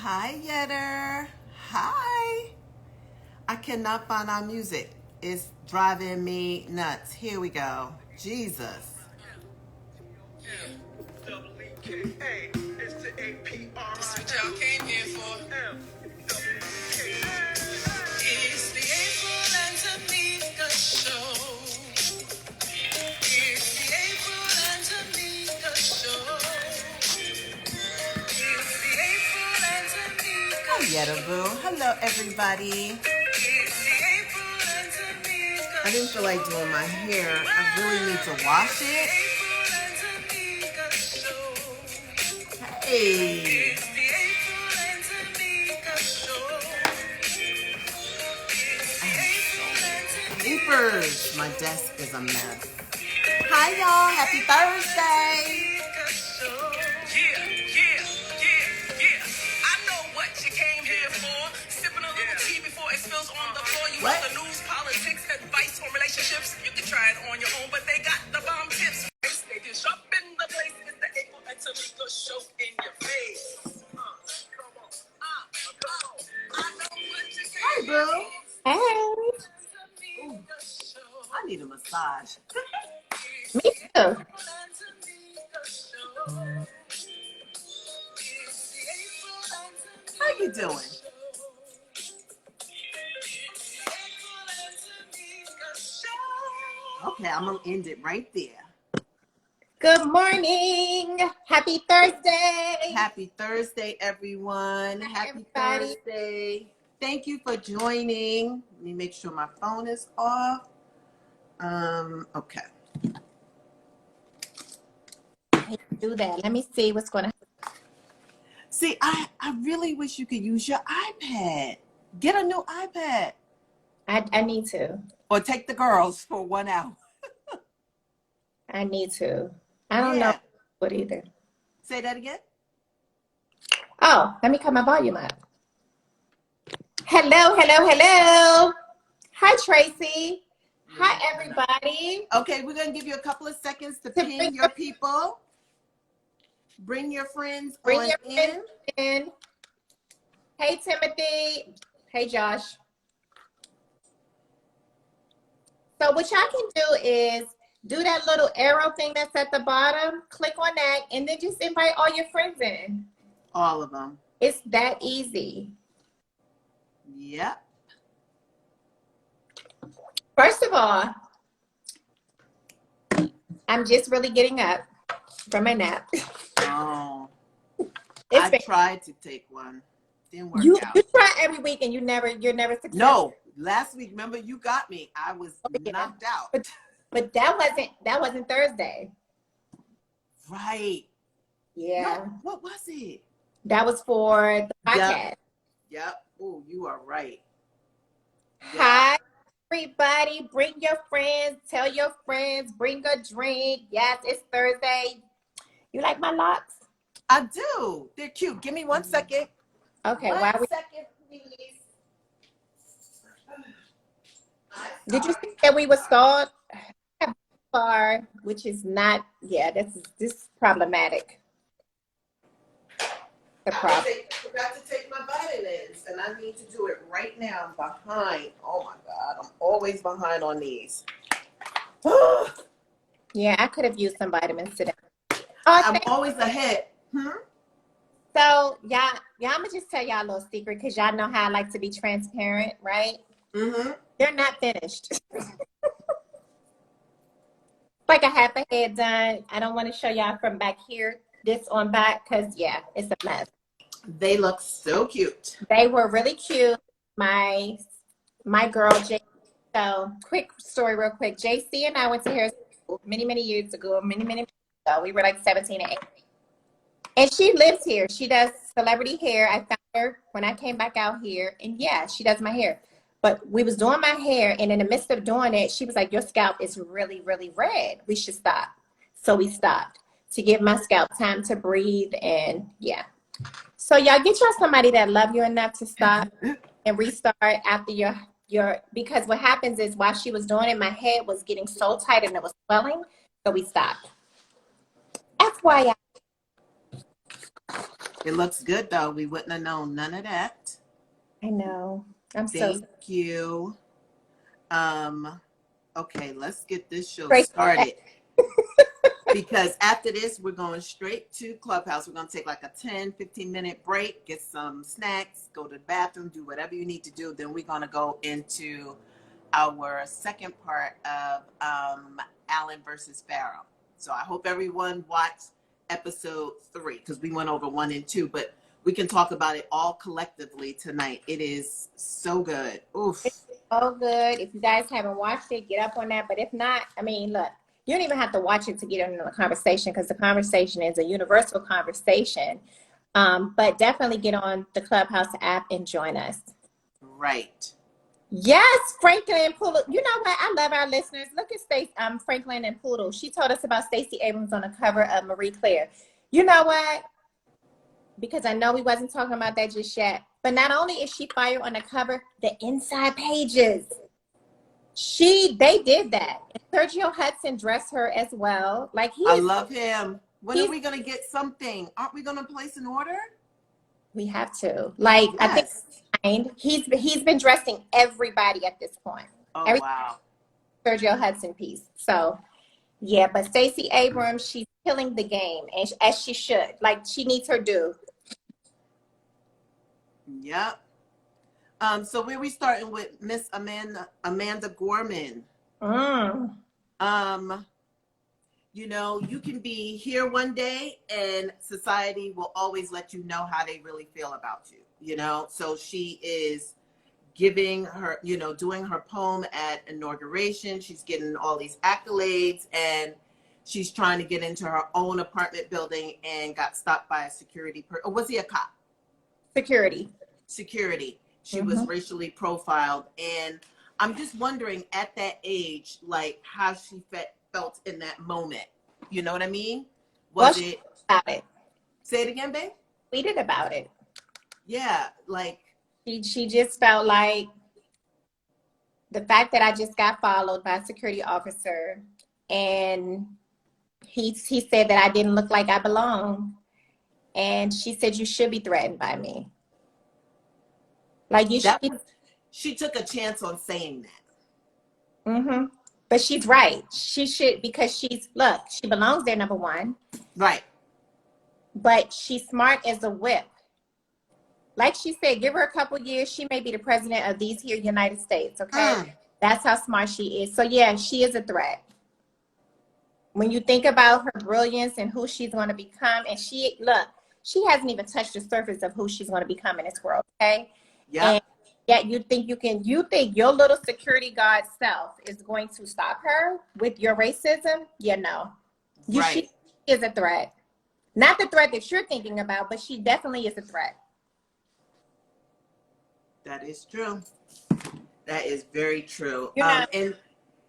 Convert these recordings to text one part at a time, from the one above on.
Hi, Yetter. Hi. I cannot find our music. It's driving me nuts. Here we go. Jesus. Hey, it's the APR. That's what y'all came here for. It's the April and Tomeeka show. It's the April and Tomeeka show. It's the April and Tomeeka show. Hi, Yetta Boo. Hello, everybody. It's the April and Tomeeka. I didn't feel like doing my hair. I really need to wash it. Hey. Papers. My desk is a mess. Hi, y'all. Happy Thursday. Yeah. I know what you came here for. Sipping a little tea before it spills on the floor. You want the news, politics, advice on relationships. You can try it on your own, but they got the bomb tips. They just up in the place. It's the April and Tomeeka show in your face. Hi, boo. Hey. Ooh, I need a massage. Me too. How you doing? Okay, I'm gonna end it right there. Good morning. Happy Thursday. Happy Thursday, everyone. Happy everybody. Thursday. Thank you for joining. Let me make sure my phone is off. Okay. Do that. Let me see what's going to happen. See, I really wish you could use your iPad. Get a new iPad. I need to. Or take the girls for 1 hour. I need to. I don't know what either. Say that again. Oh, let me cut my volume up. Hello. Hi, Tracy. Hi, everybody. Okay, we're going to give you a couple of seconds to ping your people. Bring your friends in. Hey, Timothy. Hey, Josh. So what y'all can do is do that little arrow thing that's at the bottom. Click on that, and then just invite all your friends in. All of them. It's that easy. Yep. First of all, I'm just really getting up from my nap. Oh. I tried to take one. Didn't work out. You try every week and you're never successful. No. Last week, remember, you got me. I was knocked out. But that wasn't Thursday. Right. Yeah. No, what was it? That was for the podcast. Yep. Oh, you are right. Yep. Hi, everybody. Bring your friends. Tell your friends. Bring a drink. Yes, it's Thursday. You like my locks? I do. They're cute. Give me 1 second. Okay. 1 second, please. Did you think that we were stalled? Which is not. Yeah, this is problematic. The problem. I forgot to take my vitamins, and I need to do it right now. I'm behind. Oh my God, I'm always behind on these. Yeah, I could have used some vitamins today. I'm always ahead. So y'all, I'm gonna just tell y'all a little secret because y'all know how I like to be transparent, right? Mm-hmm. They're not finished. Like I have a head done. I don't want to show y'all from back here, this on back, because yeah, it's a mess. They look so cute. They were really cute. My girl, JC. So quick story real quick. JC and I went to hair school many years ago, many years ago. We were like 17 and 18. And she lives here. She does celebrity hair. I found her when I came back out here. And yeah, she does my hair. But we was doing my hair, and in the midst of doing it, she was like, your scalp is really red. We should stop. So we stopped to give my scalp time to breathe, and yeah. So y'all get y'all somebody that love you enough to stop and restart after your because what happens is while she was doing it, my head was getting so tight and it was swelling, so we stopped. FYI. It looks good though. We wouldn't have known none of that. I know. I'm so Thank you. Um, okay, let's get this show great. started. Because after this, we're going straight to Clubhouse. We're going to take like a 10-15 minute break, get some snacks, go to the bathroom, do whatever you need to do. Then we're going to go into our second part of Allen versus Pharaoh. So I hope everyone watched episode 3 because we went over 1 and 2, but we can talk about it all collectively tonight. It is so good. Oof. It's so good. If you guys haven't watched it, get up on that. But if not, I mean, look, you don't even have to watch it to get into the conversation because the conversation is a universal conversation. But definitely get on the Clubhouse app and join us. Right. Yes, Franklin and Poodle. You know what? I love our listeners. Look at Franklin and Poodle. She told us about Stacey Abrams on the cover of Marie Claire. You know what? Because I know we wasn't talking about that just yet. But not only is she fire on the cover, the inside pages. They did that. And Sergio Hudson dressed her as well. Like I love him. When are we gonna get something? Aren't we gonna place an order? We have to. Like, yes. I think he's been dressing everybody at this point. Oh wow. Sergio Hudson piece. So yeah, but Stacey Abrams, she's killing the game, and as she should. Like, she needs her due. Yep. So where we starting with Miss Amanda Gorman. You know, you can be here one day and society will always let you know how they really feel about you, you know? So she is giving her, you know, doing her poem at inauguration. She's getting all these accolades and she's trying to get into her own apartment building and got stopped by a security or was he a cop? Security. She was racially profiled. And I'm just wondering at that age, like how she felt in that moment. You know what I mean? Was it about it? Say it again, babe. Tweeted about it. Yeah, like she just felt like the fact that I just got followed by a security officer, and he said that I didn't look like I belonged, and she said you should be threatened by me. Like you should. She took a chance on saying that. But she's right. She should, because she belongs there, number one. Right. But she's smart as a whip. Like she said, give her a couple years. She may be the president of these here United States, okay? That's how smart she is. So, yeah, she is a threat. When you think about her brilliance and who she's going to become, and she hasn't even touched the surface of who she's going to become in this world, okay? Yeah. And yet you think your little security guard self is going to stop her with your racism? Yeah, no. She is a threat. Not the threat that you're thinking about, but she definitely is a threat. That is true. That is very true. And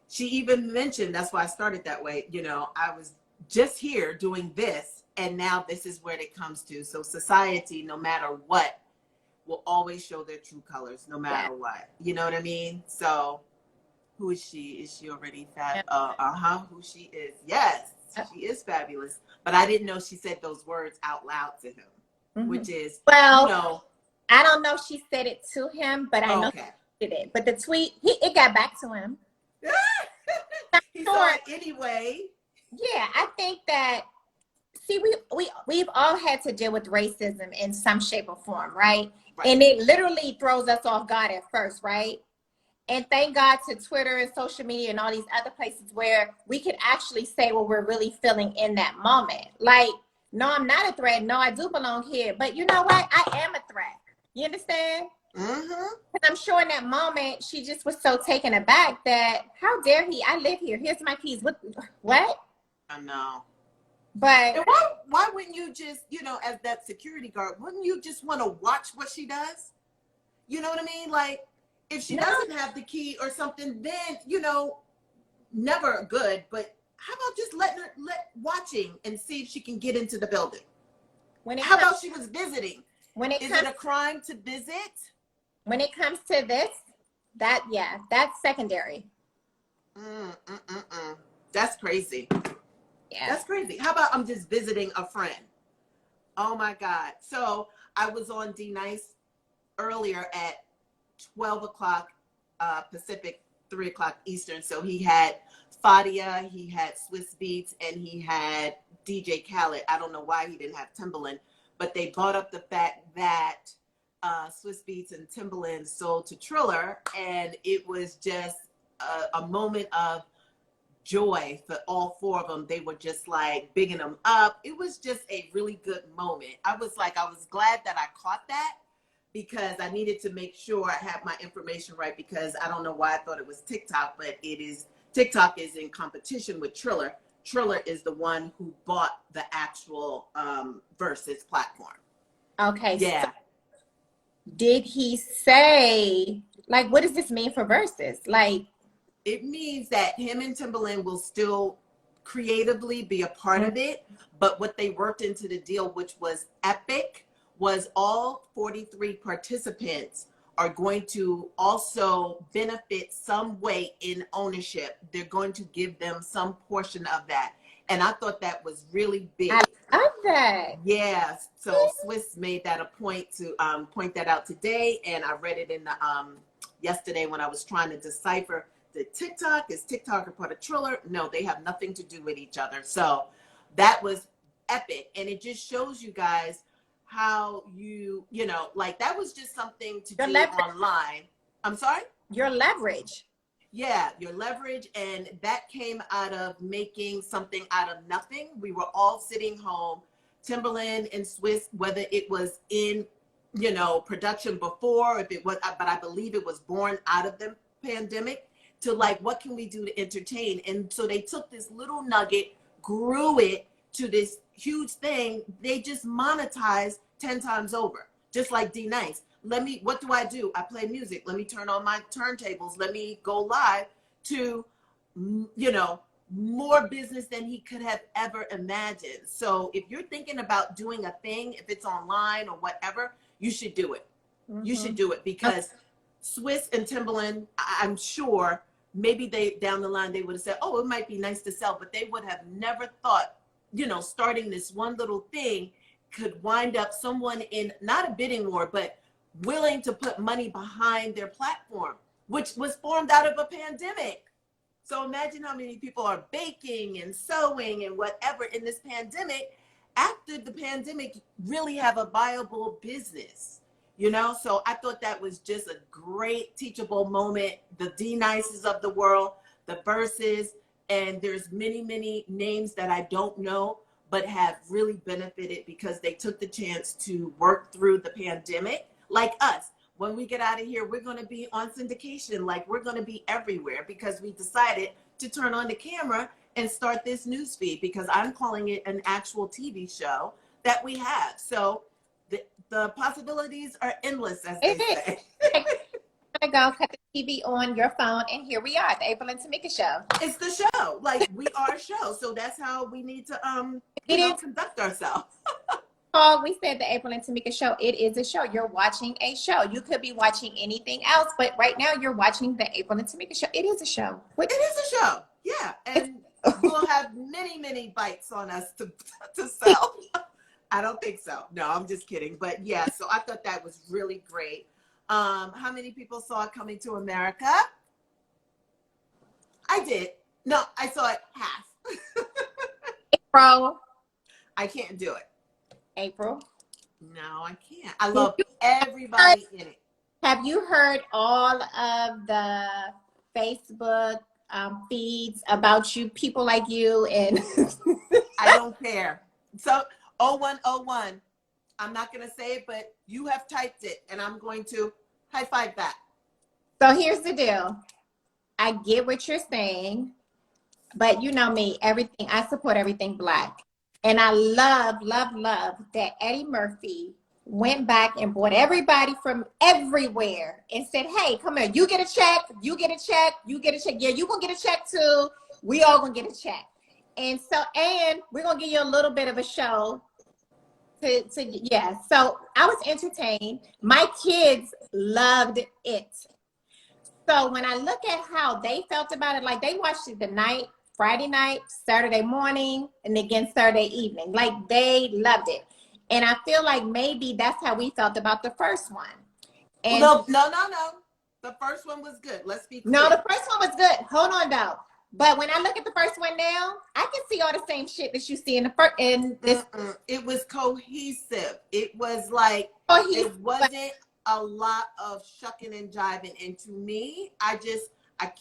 she even mentioned, that's why I started that way, you know, I was just here doing this, and now this is where it comes to. So society, no matter what, will always show their true colors, no matter what. You know what I mean? So who is she? Is she already fab? Who she is. Yes, she is fabulous. But I didn't know she said those words out loud to him, which is, I don't know if she said it to him, but I know she did it. But the tweet, it got back to him. He saw it anyway. Yeah, I think that, see, we've all had to deal with racism in some shape or form, right? And it literally throws us off guard at first, right? And thank God to Twitter and social media and all these other places where we can actually say what we're really feeling in that moment. Like, no, I'm not a threat. No, I do belong here. But you know what? I am a threat. You understand? Because I'm sure in that moment, she just was so taken aback that, how dare he? I live here. Here's my keys. What? I know. But and why wouldn't you just, you know, as that security guard, wouldn't you just want to watch what she does? You know what I mean? Like, if she doesn't have the key or something, then, you know, never good. But how about just watching and see if she can get into the building? How about she was visiting? Is it a crime to visit? When it comes to this, that's secondary. That's crazy. Yeah. That's crazy. How about I'm just visiting a friend? Oh my God. So I was on D Nice earlier at 12 o'clock Pacific, 3 o'clock Eastern. So he had Fadia, he had Swiss Beats, and he had DJ Khaled. I don't know why he didn't have Timbaland, but they brought up the fact that Swiss Beats and Timbaland sold to Triller, and it was just a moment of joy for all four of them. They were just like bigging them up. It was just a really good moment. I was glad that I caught that because I needed to make sure I had my information right, because I don't know why I thought it was TikTok, but it is. TikTok is in competition with Triller. Triller is the one who bought the actual Versus platform. Okay. Yeah. So did he say, like, what does this mean for Versus? Like, it means that him and Timbaland will still creatively be a part of it, but what they worked into the deal, which was epic, was all 43 participants are going to also benefit some way in ownership. They're going to give them some portion of that. And I thought that was really big. I love that. Yeah. So Swiss made that a point to point that out today. And I read it in the yesterday when I was trying to decipher the TikTok. Is TikTok a part of Triller? No, they have nothing to do with each other. So that was epic. And it just shows you guys how you know, like that was just something to do online. I'm sorry? Your leverage. Yeah, your leverage. And that came out of making something out of nothing. We were all sitting home, Timberland and Swiss, whether it was in, you know, production before, if it was, but I believe it was born out of the pandemic, to like, what can we do to entertain? And so they took this little nugget, grew it to this huge thing. They just monetized 10 times over, just like D Nice. What do? I play music. Let me turn on my turntables. Let me go live to, you know, more business than he could have ever imagined. So if you're thinking about doing a thing, if it's online or whatever, you should do it. Mm-hmm. You should do it, because Swiss and Timbaland, I'm sure maybe they down the line, they would have said, oh, it might be nice to sell, but they would have never thought, you know, starting this one little thing could wind up someone in not a bidding war, but willing to put money behind their platform, which was formed out of a pandemic. So imagine how many people are baking and sewing and whatever in this pandemic, after the pandemic, really have a viable business, you know? So I thought that was just a great teachable moment. The D Nices of the world, the Verses, and there's many, many names that I don't know, but have really benefited because they took the chance to work through the pandemic. Like us, when we get out of here, we're going to be on syndication. Like, we're going to be everywhere because we decided to turn on the camera and start this news feed, because I'm calling it an actual TV show that we have. So the possibilities are endless, as they say. To go cut the TV on your phone, and here we are, the April and Tomeeka show. It's the show. Like, we are a show. So that's how we need to conduct ourselves. Paul, we said the April and Tomeeka show. It is a show. You're watching a show. You could be watching anything else, but right now you're watching the April and Tomeeka show. It is a show. It is a show. Yeah. And we'll have many, many bites on us to sell. I don't think so. No, I'm just kidding. But yeah, so I thought that was really great. How many people saw Coming to America? I did. No, I saw it half. April. I can't do it. April. No, I can't. I love everybody in it. Have you heard all of the Facebook feeds about you, people like you? And I don't care. So 0101, I'm not going to say it, but you have typed it, and I'm going to high five that. So here's the deal. I get what you're saying, but you know me, I support everything Black. And I love that Eddie Murphy went back and brought everybody from everywhere and said, hey, come here, you get a check, you get a check, you get a check. Yeah, you gonna get a check too. We all gonna get a check. And we're gonna give you a little bit of a show So I was entertained. My kids loved it. So when I look at how they felt about it, like they watched it the night, Friday night, Saturday morning, and again Saturday evening. Like they loved it. And I feel like maybe that's how we felt about the first one. And no. The first one was good. Let's be clear. no, the first one was good. Hold on though. But when I look at the first one now, I can see all the same shit that you see in the first. In this, it was cohesive. It was like it wasn't a lot of shucking and jiving. And to me, I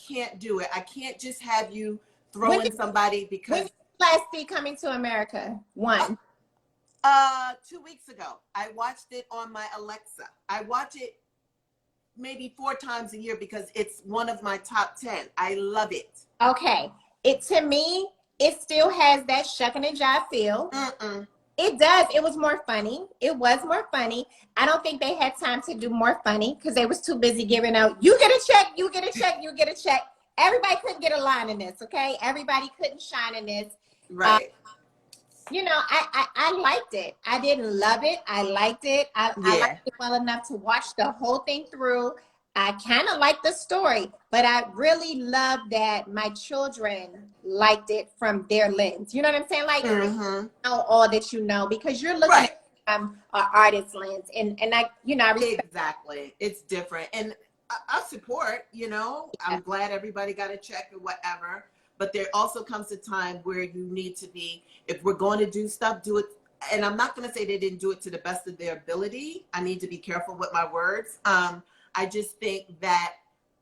can't do it. I can't just have you throw in somebody because. When did you last see Coming to America? 1. 2 weeks ago. I watched it on my Alexa. I watch it maybe 4 times a year because it's one of my top 10. I love it. Okay. To me, it still has that shucking and jive feel. It does. It was more funny. It was more funny. I don't think they had time to do more funny because they was too busy giving out, you get a check, you get a check, you get a check. Everybody couldn't get a line in this, okay? Everybody couldn't shine in this. Right. You know, I liked it. I didn't love it. I liked it. I liked it well enough to watch the whole thing through. I kind of liked the story, but I really love that my children liked it from their lens. You know what I'm saying? Like, you know all that you know, because you're looking at an artist's lens. And I, you know, I respect. Exactly. It's different. And I support, you know, I'm glad everybody got a check or whatever. But there also comes a time where you need to be, if we're going to do stuff, do it. And I'm not going to say they didn't do it to the best of their ability. I need to be careful with my words. I just think that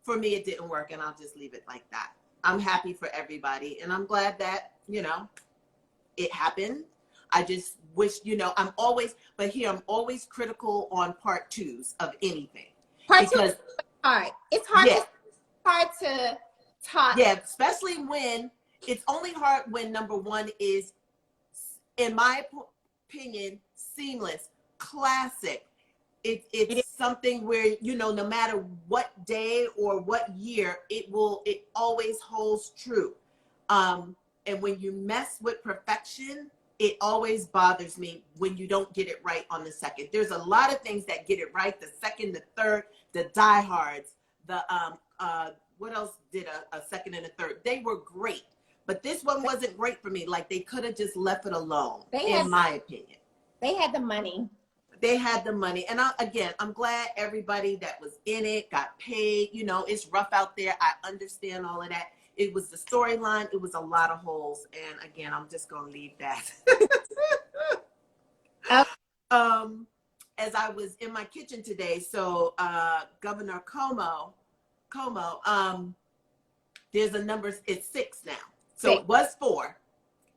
for me, it didn't work, and I'll just leave it like that. I'm happy for everybody, and I'm glad that, you know, it happened. I just wish, you know, I'm always critical on part 2s of anything. Part 2 is hard. It's hard to talk. Yeah, especially when it's only hard when number 1 is, in my opinion, seamless, classic. It's something where, you know, no matter what day or what year, it always holds true. And when you mess with perfection, it always bothers me when you don't get it right on the second. There's a lot of things that get it right, the second, the third, the diehards, the what else did a second and a third? They were great, but this one wasn't great for me. Like, they could have just left it alone, in my opinion. They had the money. They had the money. And I'm glad everybody that was in it got paid. You know, it's rough out there. I understand all of that. It was the storyline. It was a lot of holes. And again, I'm just going to leave that. As I was in my kitchen today, so Governor Como, there's a number, it's 6 now. So it was 4.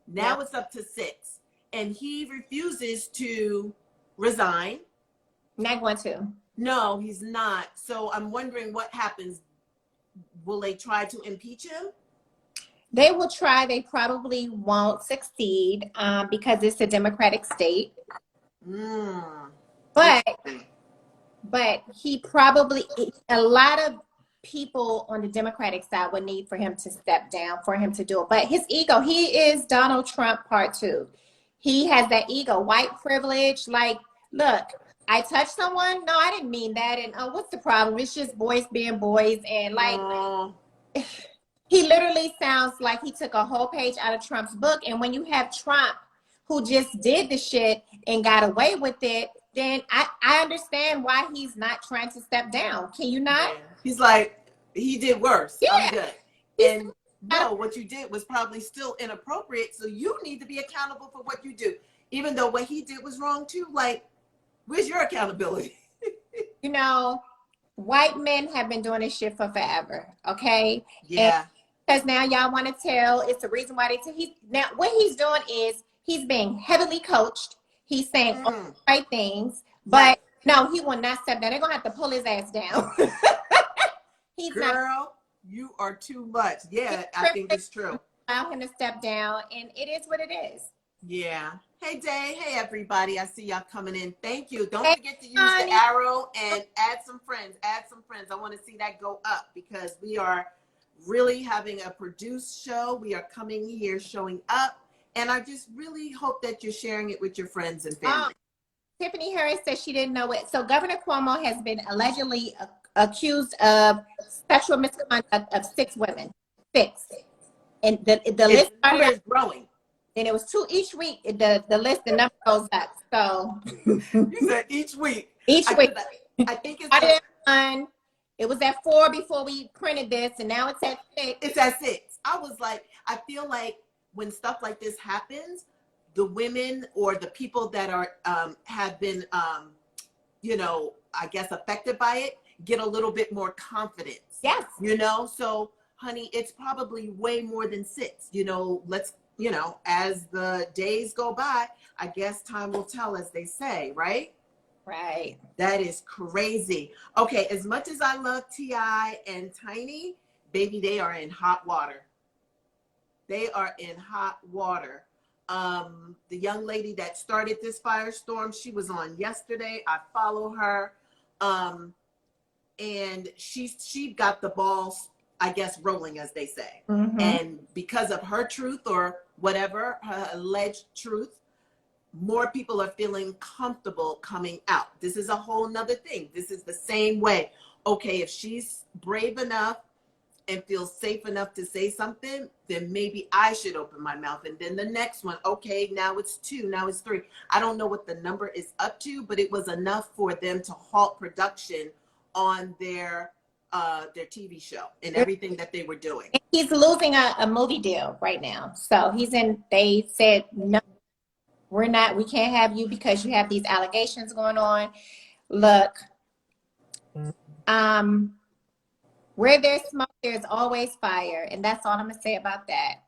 Now it's up to 6. And he refuses to resign. Not going to. No, he's not. So I'm wondering what happens. Will they try to impeach him? They will try. They probably won't succeed because it's a Democratic state. But he probably, a lot of people on the Democratic side would need for him to step down, for him to do it. But his ego, he is Donald Trump part 2. He has that ego, white privilege. Like, look, I touched someone. No, I didn't mean that. And what's the problem? It's just boys being boys. And like, he literally sounds like he took a whole page out of Trump's book. And when you have Trump, who just did the shit and got away with it, then I understand why he's not trying to step down. Can you not? Yeah. He's like, he did worse. Yeah. I'm good. And no, what you did was probably still inappropriate. So you need to be accountable for what you do. Even though what he did was wrong too. Like, where's your accountability? You know, white men have been doing this shit for forever. Okay. Yeah. Because now y'all want to tell, it's the reason why now what he's doing is he's being heavily coached. He's saying all the right things, but no, he will not step down. They're going to have to pull his ass down. Girl, you are too much. Yeah, I think it's true. Allow him to step down, and it is what it is. Yeah. Hey, Day. Hey, everybody. I see y'all coming in. Thank you. Don't forget to use the arrow and add some friends. Add some friends. I want to see that go up because we are really having a produced show. We are coming here, showing up. And I just really hope that you're sharing it with your friends and family. Tiffany Harris says she didn't know it. So Governor Cuomo has been allegedly accused of sexual misconduct of 6 women. 6. And the list is growing. And it was 2 each week. The list, the number goes up. So You said each week. each week. I think it's Started at 1. It was at 4 before we printed this, and now it's at 6. It's at 6. I was like, I feel like when stuff like this happens, the women or the people that are have been I guess affected by it get a little bit more confidence. Yes. So honey, it's probably way more than 6. Let's as the days go by, I guess time will tell, as they say, right? Right. That is crazy. Okay, as much as I love T.I. and Tiny, baby, they are in hot water. They are in hot water. The young lady that started this firestorm, she was on yesterday. I follow her. And she got the balls, I guess, rolling, as they say. Mm-hmm. And because of her truth or whatever, her alleged truth, more people are feeling comfortable coming out. This is a whole nother thing. This is the same way. Okay, if she's brave enough and feels safe enough to say something, then maybe I should open my mouth. And then the next one, okay, now it's 2, now it's 3. I don't know what the number is up to, but it was enough for them to halt production on their TV show and everything that they were doing. He's losing a movie deal right now. So they said, no, we can't have you because you have these allegations going on. Look, where there's smoke, there's always fire. And that's all I'm going to say about that.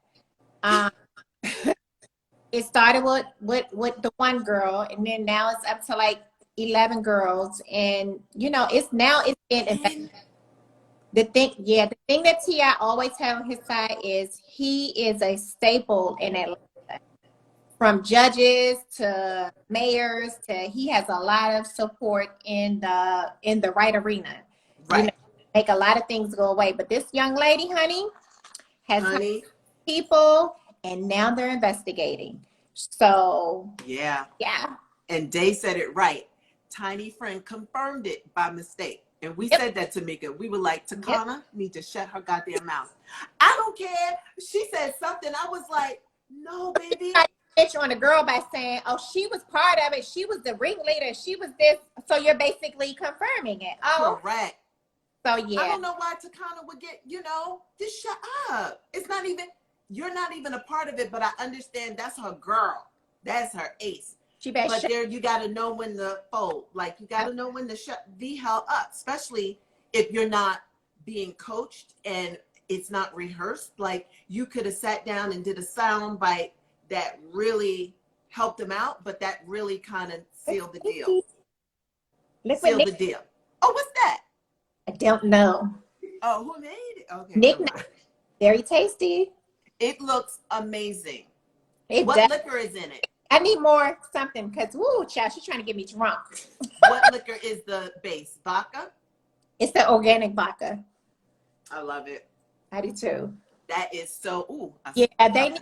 It started with the one girl, and then now it's up to like 11 girls. And, it's been the thing that T.I. always had on his side is he is a staple in Atlanta. From judges to mayors he has a lot of support in the right arena. Right. Make a lot of things go away. But this young lady, honey, has people, and now they're investigating. So yeah. Yeah. And Day said it right. Tiny friend confirmed it by mistake. And we said that to Tomeeka. We were like, Takana need to shut her goddamn mouth. I don't care. She said something. I was like, no, baby. On a girl by saying, oh, she was part of it. She was the ringleader. She was this. So you're basically confirming it. Oh, correct. So yeah. I don't know why Takana would get, just shut up. It's not even, you're not even a part of it, but I understand that's her girl. That's her ace. But there, you got to know when to fold. Like, you got to know when to shut the hell up, especially if you're not being coached and it's not rehearsed. Like, you could have sat down and did a sound bite that really helped him out, but that really kind of sealed the deal. Sealed the deal. Oh, what's that? I don't know. Oh, who made it? Okay. Nick, very tasty. It looks amazing. What liquor is in it? I need more something because, woo, child, she's trying to get me drunk. What liquor is the base? Vodka? It's the organic vodka. I love it. I do too. That is so, ooh. They need,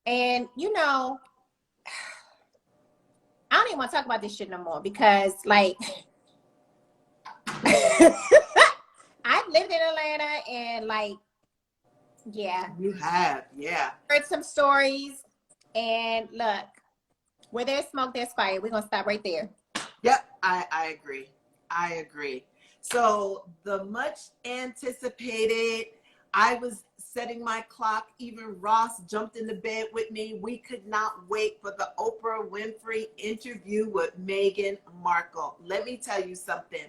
and I don't even want to talk about this shit no more because, like, I've lived in Atlanta and, like, You have, yeah. Heard some stories, and look, where there's smoke, there's fire. We're going to stop right there. Yep, I agree. I agree. So the much anticipated, I was setting my clock. Even Ross jumped in the bed with me. We could not wait for the Oprah Winfrey interview with Meghan Markle. Let me tell you something.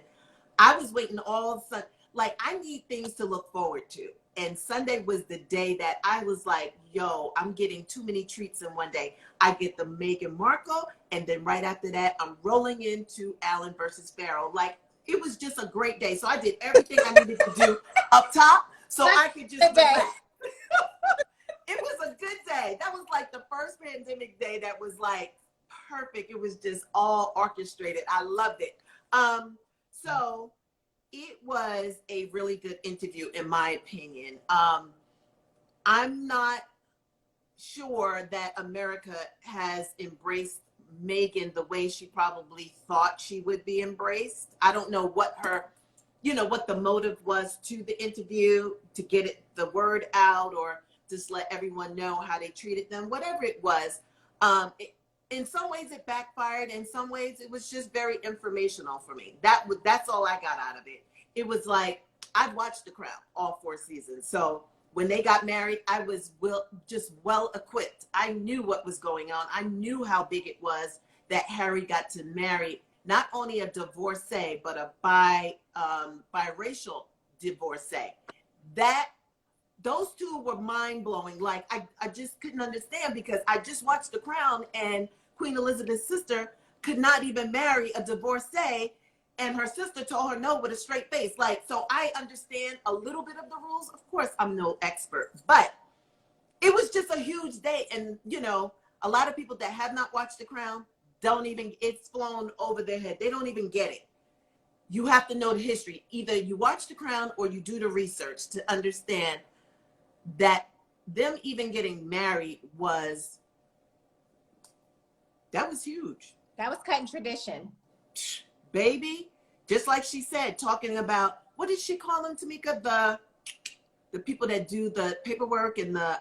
I was waiting all Sunday. Like, I need things to look forward to. And Sunday was the day that I was like, yo, I'm getting too many treats in one day. I get the Meghan Markle, and then right after that, I'm rolling into Allen versus Farrell. Like, it was just a great day. So I did everything I needed to do up top so I could just relax. It was a good day. That was like the first pandemic day that was like perfect. It was just all orchestrated. I loved it. So it was a really good interview, in my opinion. I'm not sure that America has embraced Meghan the way she probably thought she would be embraced. I don't know what her, what the motive was to the interview, to get the word out or just let everyone know how they treated them, whatever it was. In some ways it backfired. In some ways it was just very informational for me. That's all I got out of it. It was like, I've watched The Crown, all 4 seasons. So when they got married, I was well equipped. I knew what was going on. I knew how big it was that Harry got to marry not only a divorcee, but a biracial divorcee. Those two were mind-blowing. Like, I just couldn't understand, because I just watched The Crown, and Queen Elizabeth's sister could not even marry a divorcee, and her sister told her no with a straight face. Like, so I understand a little bit of the rules. Of course, I'm no expert, but it was just a huge day. And, you know, a lot of people that have not watched The Crown it's flown over their head. They don't even get it. You have to know the history. Either you watch The Crown or you do the research to understand that them even getting married was huge. That was cutting tradition. Baby, just like she said, talking about, what did she call them, Tomeeka? The people that do the paperwork and the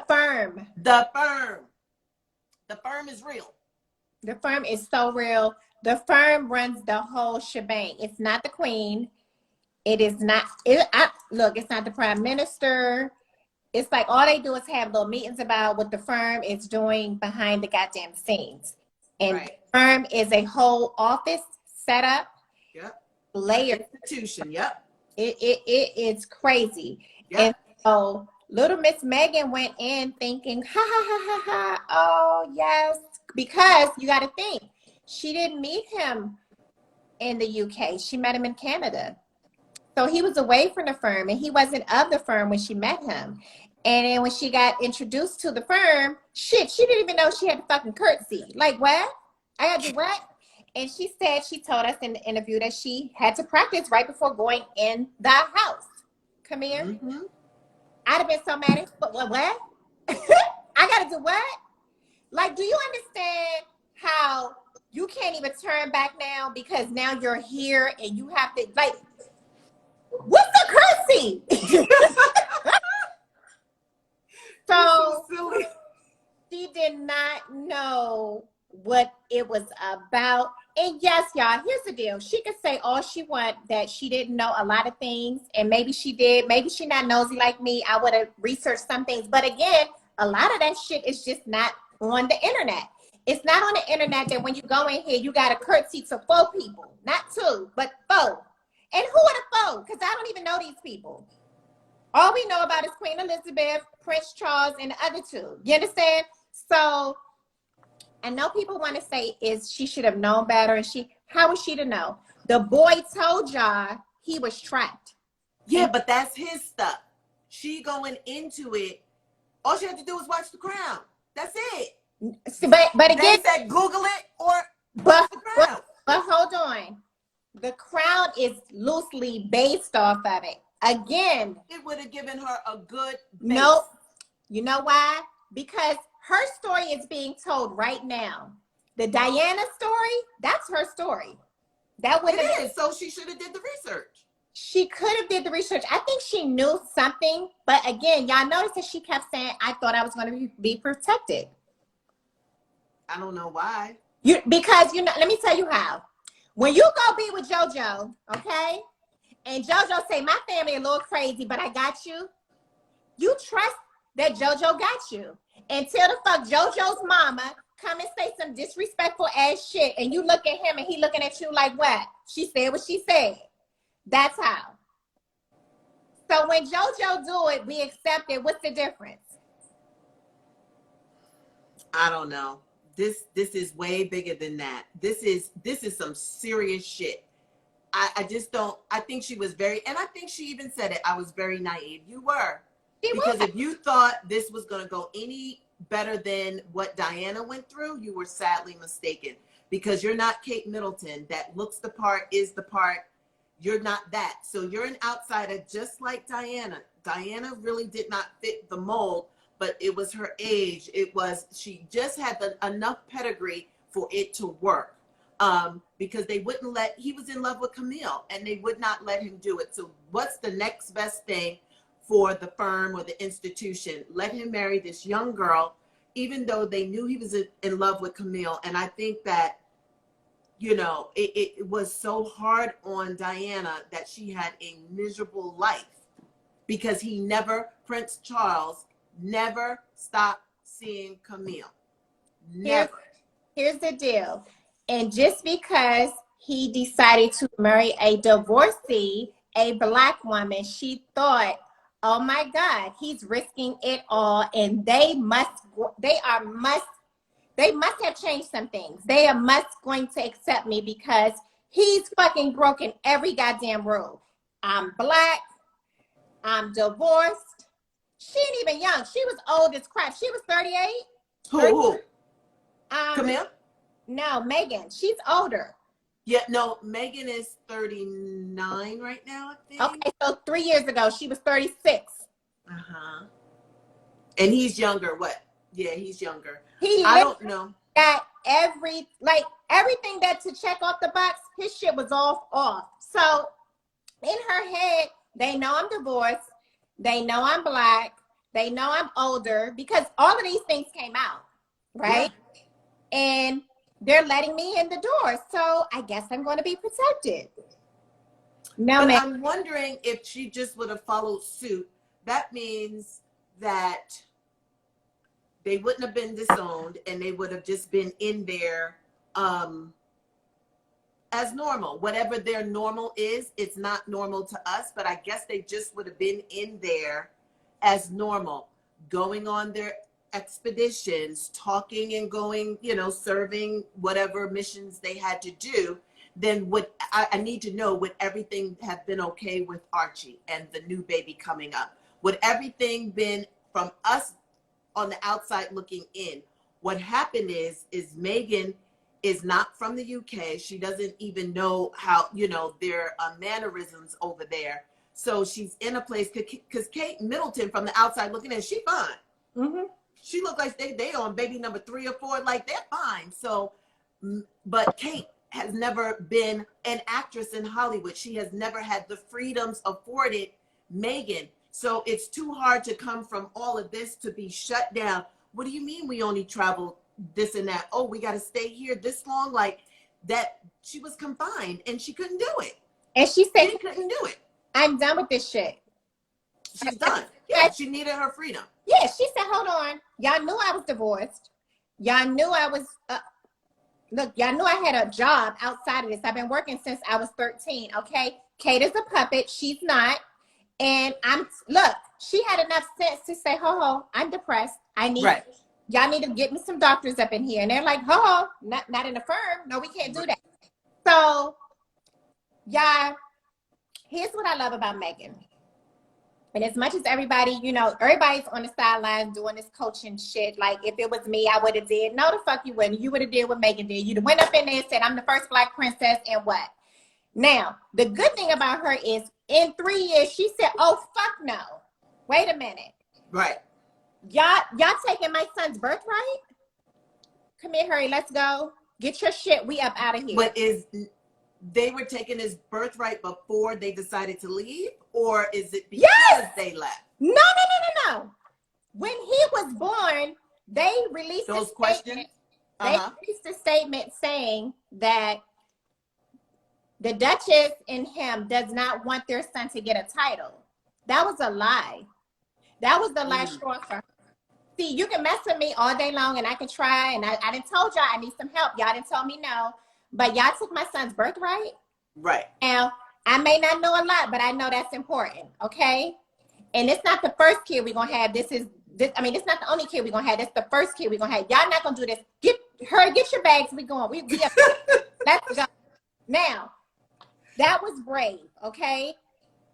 firm. The firm. The firm is real. The firm is so real. The firm runs the whole shebang. It's not the queen. It is not. Look, it's not the prime minister. It's like all they do is have little meetings about what the firm is doing behind the goddamn scenes. And right. The firm is a whole office setup. Yep. Layered institution. Yep. It's crazy. Yep. And so little Miss Megan went in thinking, ha ha ha ha ha. Oh yes, because you got to think, she didn't meet him in the UK. She met him in Canada. So he was away from the firm, and he wasn't of the firm when she met him. And then when she got introduced to the firm, she didn't even know she had to fucking curtsy. Like, what? I got to do what? And she told us in the interview that she had to practice right before going in the house. Come here. Mm-hmm. I'd have been so mad at, but what? I got to do what? Like, do you understand how you can't even turn back now because now you're here and you have to, like, what's the curtsy? So she did not know what it was about. And yes, y'all, here's the deal. She could say all she wants, that she didn't know a lot of things. And maybe she did. Maybe she not nosy like me. I would have researched some things. But again, a lot of that shit is just not on the internet. It's not on the internet that when you go in here, you got to curtsy to 4 people. Not 2, but 4. And who are the 4? Because I don't even know these people. All we know about is Queen Elizabeth, Prince Charles, and the other 2. You understand? So I know people want to say is she should have known better. And how was she to know? The boy told y'all he was trapped. Yeah, but that's his stuff. She going into it. All she had to do was watch The Crown. That's it. But again, they said Google it or watch The Crown. But hold on. The Crown is loosely based off of it. Again, it would have given her a good base. Nope. You know why? Because her story is being told right now. The Diana story, that's her story. That would it is. So she should have did the research. She could have did the research. I think she knew something, but again, y'all notice that she kept saying, "I thought I was going to be protected." I don't know why. Because let me tell you how. When you go be with JoJo, okay? And JoJo say, my family a little crazy, but I got you. You trust that JoJo got you. Until the fuck JoJo's mama come and say some disrespectful ass shit, and you look at him and he looking at you like, what? She said what she said. That's how. So when JoJo do it, we accept it. What's the difference? I don't know. This is way bigger than that. This is some serious shit. I just don't. I think she was very, and I think she even said it. I was very naive. You were. Because if you thought this was going to go any better than what Diana went through, you were sadly mistaken. Because you're not Kate Middleton that looks the part, is the part. You're not that. So you're an outsider just like Diana. Diana really did not fit the mold, but it was her age. She just had enough pedigree for it to work. Because they wouldn't he was in love with Camille and they would not let him do it. So what's the next best thing for the firm or the institution. Let him marry this young girl, even though they knew he was in love with Camille. And I think that, you know, it was so hard on Diana that she had a miserable life because Prince Charles never stopped seeing Camille. Never. Here's the deal. And just because he decided to marry a divorcee, a Black woman, she thought, oh my God, he's risking it all. And they must have changed some things. They are going to accept me because he's fucking broken every goddamn rule. I'm Black. I'm divorced. She ain't even young. She was old as crap. She was 38. Who? Camille? No, Megan. She's older. Yeah, no, Megan is 39 right now, I think. Okay, so 3 years ago, she was 36. Uh-huh. And he's younger. What? Yeah, he's younger. He I don't know. Got everything that to check off the box, his shit was off. So in her head, they know I'm divorced. They know I'm Black. They know I'm older because all of these things came out, right? Yeah. And they're letting me in the door. So I guess I'm going to be protected. No, but I'm wondering if she just would have followed suit. That means that they wouldn't have been disowned and they would have just been in there as normal. Whatever their normal is, it's not normal to us, but I guess they just would have been in there as normal, going on their expeditions, talking and going, you know, serving whatever missions they had to do. Then I need to know, would everything have been okay with Archie and the new baby coming up? Would everything been from us on the outside looking in? What happened is Megan is not from the UK. She doesn't even know how, you know, their mannerisms over there. So she's in a place, because Kate Middleton from the outside looking in, she fine. Mm-hmm. She looked like they on baby number 3 or 4, like they're fine. So, but Kate has never been an actress in Hollywood. She has never had the freedoms afforded Megan. So it's too hard to come from all of this to be shut down. What do you mean we only travel this and that? Oh, we got to stay here this long? Like that, she was confined and she couldn't do it. And she said, she couldn't do it. I'm done with this shit. She's done. Yeah, she needed her freedom. Yeah, she said, hold on. Y'all knew I was divorced. Y'all knew I was, y'all knew I had a job outside of this. I've been working since I was 13, okay? Kate is a puppet. She's not. And she had enough sense to say, I'm depressed. Y'all need to get me some doctors up in here. And they're like, not in the firm. No, we can't do that. So, y'all, here's what I love about Megan. And as much as everybody, you know, everybody's on the sidelines doing this coaching shit. Like, if it was me, I would have did. No, the fuck you wouldn't. You would have did what Megan did. You'd have went up in there and said, I'm the first Black princess, and what? Now, the good thing about her is in 3 years, she said, oh, fuck no. Wait a minute. Right. Y'all taking my son's birthright? Come here, hurry, let's go. Get your shit. We up out of here. But they were taking his birthright before they decided to leave? Or is it because they left? No. When he was born, they released those questions. They released a statement saying that the Duchess and him does not want their son to get a title. That was a lie. That was the last straw for her. See, you can mess with me all day long and I can try. And I done told y'all I need some help. Y'all didn't tell me no. But y'all took my son's birthright. Right. Now, I may not know a lot, but I know that's important. Okay? And it's not the first kid we're going to have. It's not the only kid we're going to have. It's the first kid we're going to have. Y'all not going to do this. Get your bags. We going. We let's go. Now, that was brave. Okay?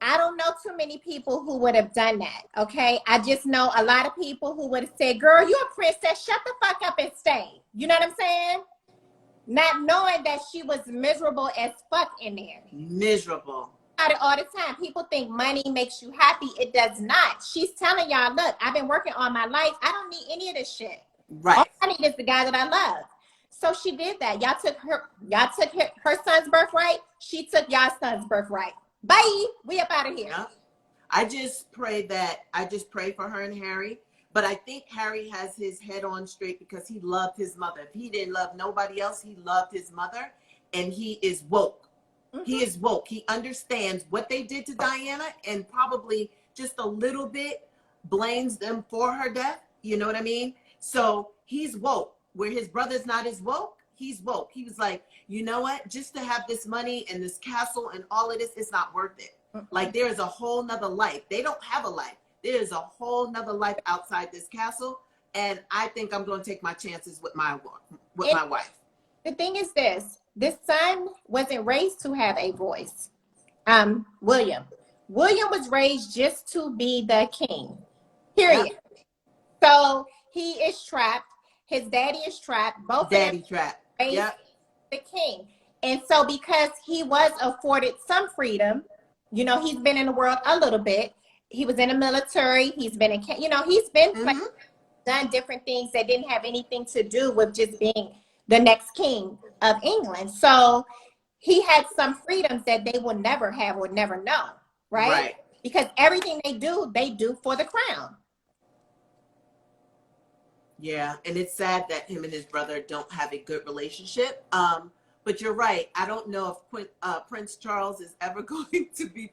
I don't know too many people who would have done that, okay? I just know a lot of people who would have said, girl, you're a princess. Shut the fuck up and stay. You know what I'm saying? Not knowing that she was miserable as fuck in there. Miserable. All the time. People think money makes you happy. It does not. She's telling y'all, look, I've been working all my life. I don't need any of this shit. Right. All I need is the guy that I love. So she did that. Y'all took her son's birthright. She took y'all's son's birthright. Bye. We up out of here. I just pray for her and Harry. But I think Harry has his head on straight because he loved his mother. If he didn't love nobody else, he loved his mother, and he is woke. He is woke. He understands what they did to Diana and probably just a little bit blames them for her death. You know what I mean? So he's woke. Where his brother's not as woke, he's woke. He was like, you know what? Just to have this money and this castle and all of this, it's not worth it. Like, there's a whole nother life. They don't have a life. There's a whole nother life outside this castle. And I think I'm going to take my chances with my wife. The thing is this son wasn't raised to have a voice. William was raised just to be the king, period. Yep. So he is trapped. His daddy is trapped. Both daddy trapped. Yep. The king. And so because he was afforded some freedom, you know, he's been in the world a little bit. He was in the military. He's been he's been done different things that didn't have anything to do with just being the next king of England. So he had some freedoms that they will never have or never know, right? Because everything they do for the crown. Yeah, and it's sad that him and his brother don't have a good relationship. But you're right. I don't know if Prince Charles is ever going to be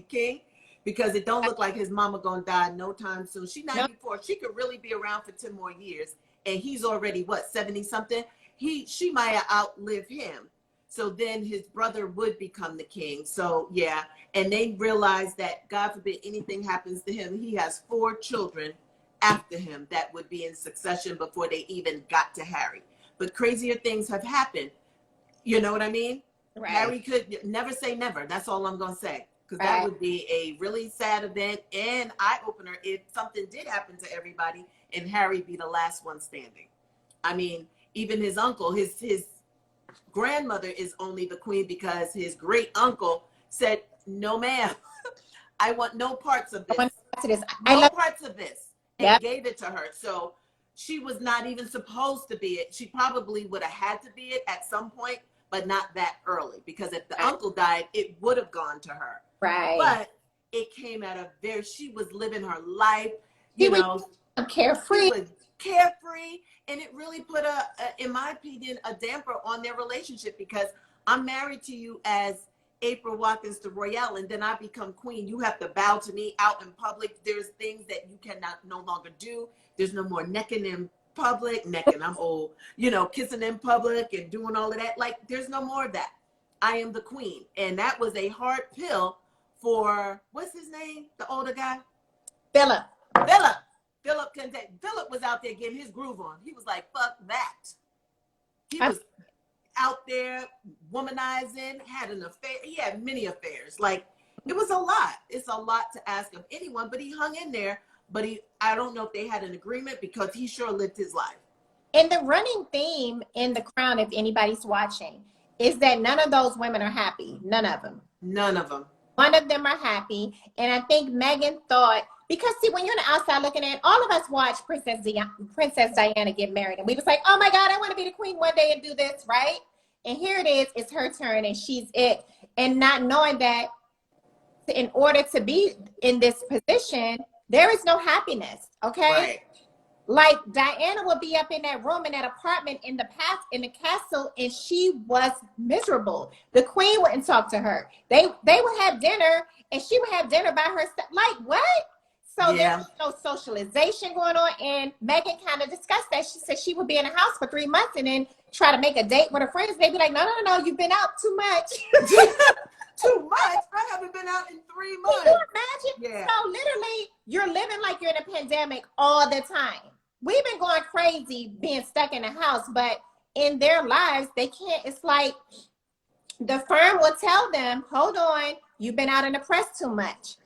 king, because it don't look like his mama gonna die no time soon. She's 94. She could really be around for 10 more years, and he's already 70 something. She might outlive him. So then his brother would become the king. So yeah, and they realize that God forbid anything happens to him, he has 4 children after him that would be in succession before they even got to Harry. But crazier things have happened. You know what I mean? Right. Harry could never say never. That's all I'm going to say. Because that would be a really sad event and eye-opener if something did happen to everybody and Harry be the last one standing. I mean, even his uncle, his grandmother is only the queen because his great uncle said, no, ma'am, I want no parts of this. No parts of this. And gave it to her. So she was not even supposed to be it. She probably would have had to be it at some point, but not that early. Because if the uncle died, it would have gone to her. Right. But it came out of there. She was living her life, carefree. She was carefree. And it really put in my opinion, a damper on their relationship, because I'm married to you as April Watkins de Royale, and then I become queen. You have to bow to me out in public. There's things that you cannot no longer do. There's no more necking in public. Necking, I'm old. Kissing in public and doing all of that. Like, there's no more of that. I am the queen. And that was a hard pill for, what's his name? The older guy? Philip was out there getting his groove on. He was like, fuck that. He was out there womanizing, had an affair. He had many affairs. Like, it was a lot. It's a lot to ask of anyone, but he hung in there. But I don't know if they had an agreement, because he sure lived his life. And the running theme in The Crown, if anybody's watching, is that none of those women are happy. None of them. One of them are happy. And I think Meghan thought, because see, when you're on the outside looking in, all of us watched Princess Diana get married. And we was like, oh my God, I want to be the queen one day and do this, right? And here it is, it's her turn and she's it. And not knowing that in order to be in this position, there is no happiness, okay? Right. Like, Diana would be up in that room, in that apartment, in the castle, and she was miserable. The queen wouldn't talk to her. They would have dinner, and she would have dinner by herself. Like, what? So there was no socialization going on, and Meghan kind of discussed that. She said she would be in the house for 3 months and then try to make a date with her friends. They'd be like, no, you've been out too much. Too much? I haven't been out in 3 months. Can you imagine? Yeah. So literally, you're living like you're in a pandemic all the time. We've been going crazy being stuck in the house, but in their lives, they can't. It's like the firm will tell them, hold on, you've been out in the press too much.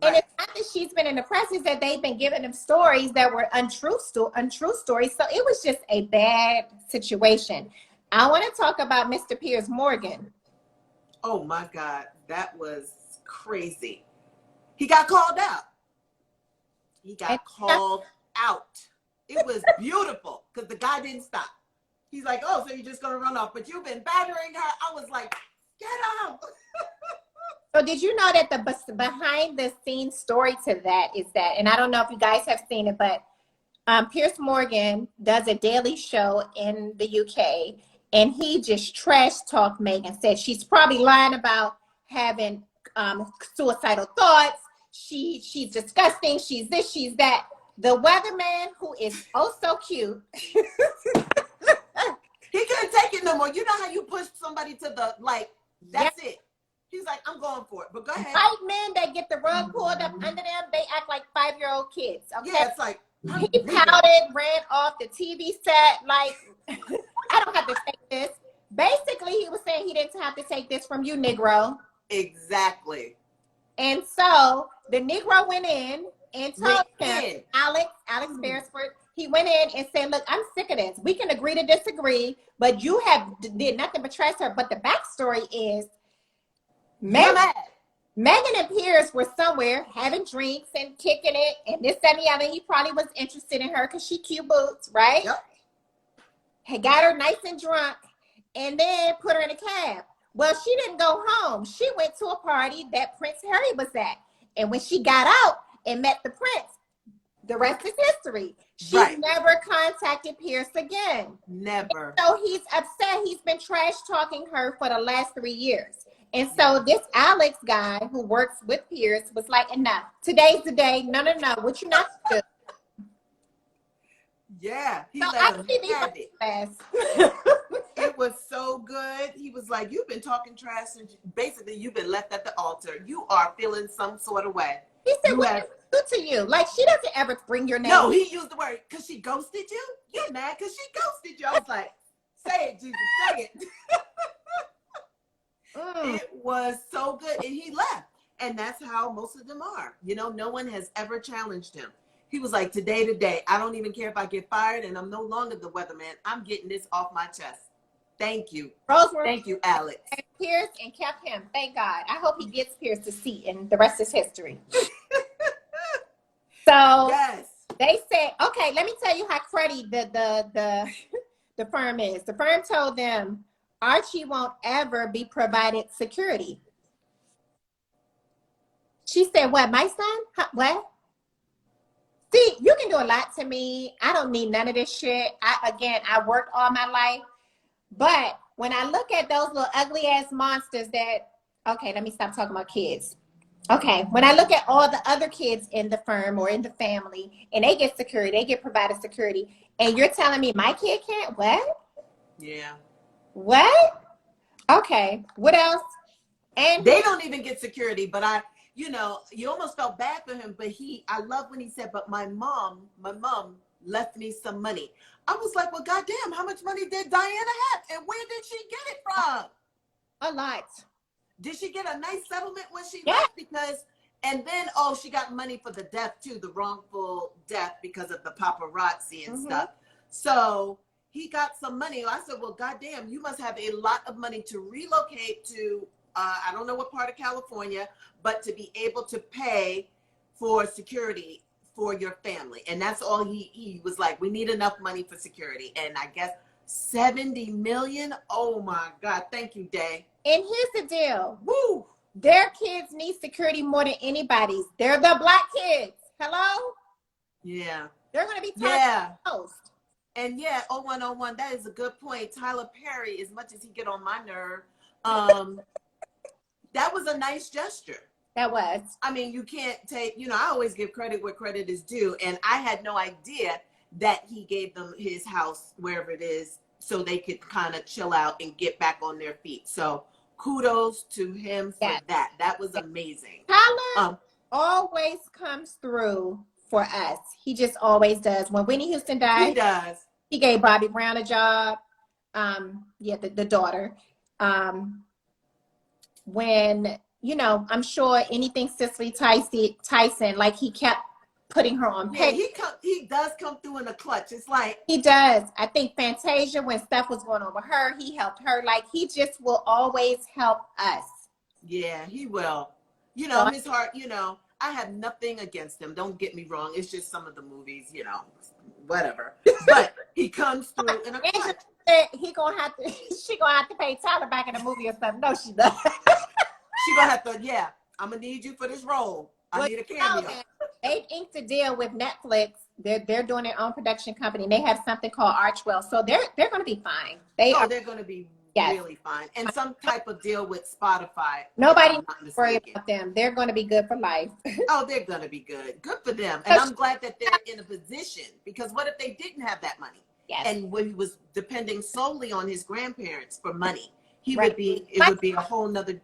Right. And it's not that she's been in the press, it's that they've been giving them stories that were untrue stories. So it was just a bad situation. I want to talk about Mr. Piers Morgan. Oh my God, that was crazy. He got called out. It was beautiful because the guy didn't stop. He's like, oh, so you're just going to run off, but you've been battering her. I was like, get him. So did you know that the behind the scenes story to that is that, and I don't know if you guys have seen it, but Piers Morgan does a daily show in the UK, and he just trash talked Megan. Said she's probably lying about having suicidal thoughts. She's disgusting. She's this. She's that. The weatherman, who is oh so cute, He couldn't take it no more. You know how you push somebody to the, like, that's it. He's like, I'm going for it. But go ahead. white men that get the rug pulled up under them, they act like 5-year-old kids. Okay, Yeah, it's like, he pouted, ran off the TV set. Like, I don't have to take this. Basically, he was saying he didn't have to take this from you, Negro. exactly. And so the Negro went in and told him, Alex Beresford, he went in and said, look, I'm sick of this. We can agree to disagree, but you have did nothing but trash her. But the backstory is Megan and Piers were somewhere having drinks and kicking it and this, that, and the other. He probably was interested in her because she cute boots, right? Yep. He got her nice and drunk and then put her in a cab. Well, she didn't go home. She went to a party that Prince Harry was at. And when she got out and met the prince, the rest is history. She never contacted Pierce again. Never. So he's upset. He's been trash talking her for the last 3 years. And so this Alex guy who works with Pierce was like, enough. Today's the day. No. What you not to do? Yeah. He So let him have it. fast. It was so good. He was like, you've been talking trash and basically you've been left at the altar. You are feeling some sort of way. He said, what did she do to you? Like, she doesn't ever bring your name. No, he used the word, because she ghosted you? You're mad because she ghosted you. I was like, say it, Jesus, say it. It was so good. And he left. And that's how most of them are. You know, no one has ever challenged him. He was like, today to day, I don't even care if I get fired and I'm no longer the weatherman. I'm getting this off my chest. Thank you. Rosemary, thank you, Alex. Pierce and kept him. Thank God. I hope he gets Pierce the seat and the rest is history. So yes. They said, okay, let me tell you how cruddy the firm is. The firm told them Archie won't ever be provided security. She said, what, my son? Huh, what? See, you can do a lot to me. I don't need none of this shit. I worked all my life. But when I look at those little ugly ass monsters that, okay, let me stop talking about kids. Okay, when I look at all the other kids in the firm or in the family and they get security, they get provided security, and you're telling me my kid can't? What? Yeah. What? Okay, what else? And they don't even get security, but you almost felt bad for him, but I love when he said, but my mom left me some money. I was like, well, goddamn, how much money did Diana have? And where did she get it from? A lot. Did she get a nice settlement when she Yeah. left? And then, she got money for the death too, the wrongful death because of the paparazzi and stuff. So he got some money. I said, well, goddamn, you must have a lot of money to relocate to, I don't know what part of California, but to be able to pay for security for your family. And that's all he was like, we need enough money for security. And I guess 70 million. Oh my God. Thank you, Day. And here's the deal. Woo! Their kids need security more than anybody's. They're the black kids. Hello? Yeah. They're going to be most. And 0101, that is a good point. Tyler Perry, as much as he get on my nerve, that was a nice gesture. That was. I mean, you can't take, I always give credit where credit is due. And I had no idea that he gave them his house, wherever it is, so they could kind of chill out and get back on their feet. So kudos to him for that. That was amazing. Tyler always comes through for us. He just always does. When Whitney Houston died, he does. He gave Bobby Brown a job. The daughter. When, I'm sure anything Cicely Tyson, like he kept putting her on paper. Yeah, he does come through in a clutch. It's like he does. I think Fantasia, when stuff was going on with her, he helped her. Like he just will always help us. Yeah, he will. His heart. I have nothing against him. Don't get me wrong. It's just some of the movies, whatever. But he comes through in a clutch. She gonna have to pay Tyler back in the movie or something. No, she doesn't. She gonna have to, yeah, I'm gonna need you for this role. I Well, need a you know cameo. that they've inked a deal with Netflix. They're doing their own production company. They have something called Archwell, so they're going to be fine. They Oh, are. they're gonna be Yes. really fine. And some type of deal with Spotify, if Nobody I'm needs not to worry mistaken. about them. They're going to be good for life. Oh, they're gonna be good. Good for them. And I'm glad that they're in a position, because what if they didn't have that money? Yes. And when he was depending solely on his grandparents for money, it Right. would be a whole nother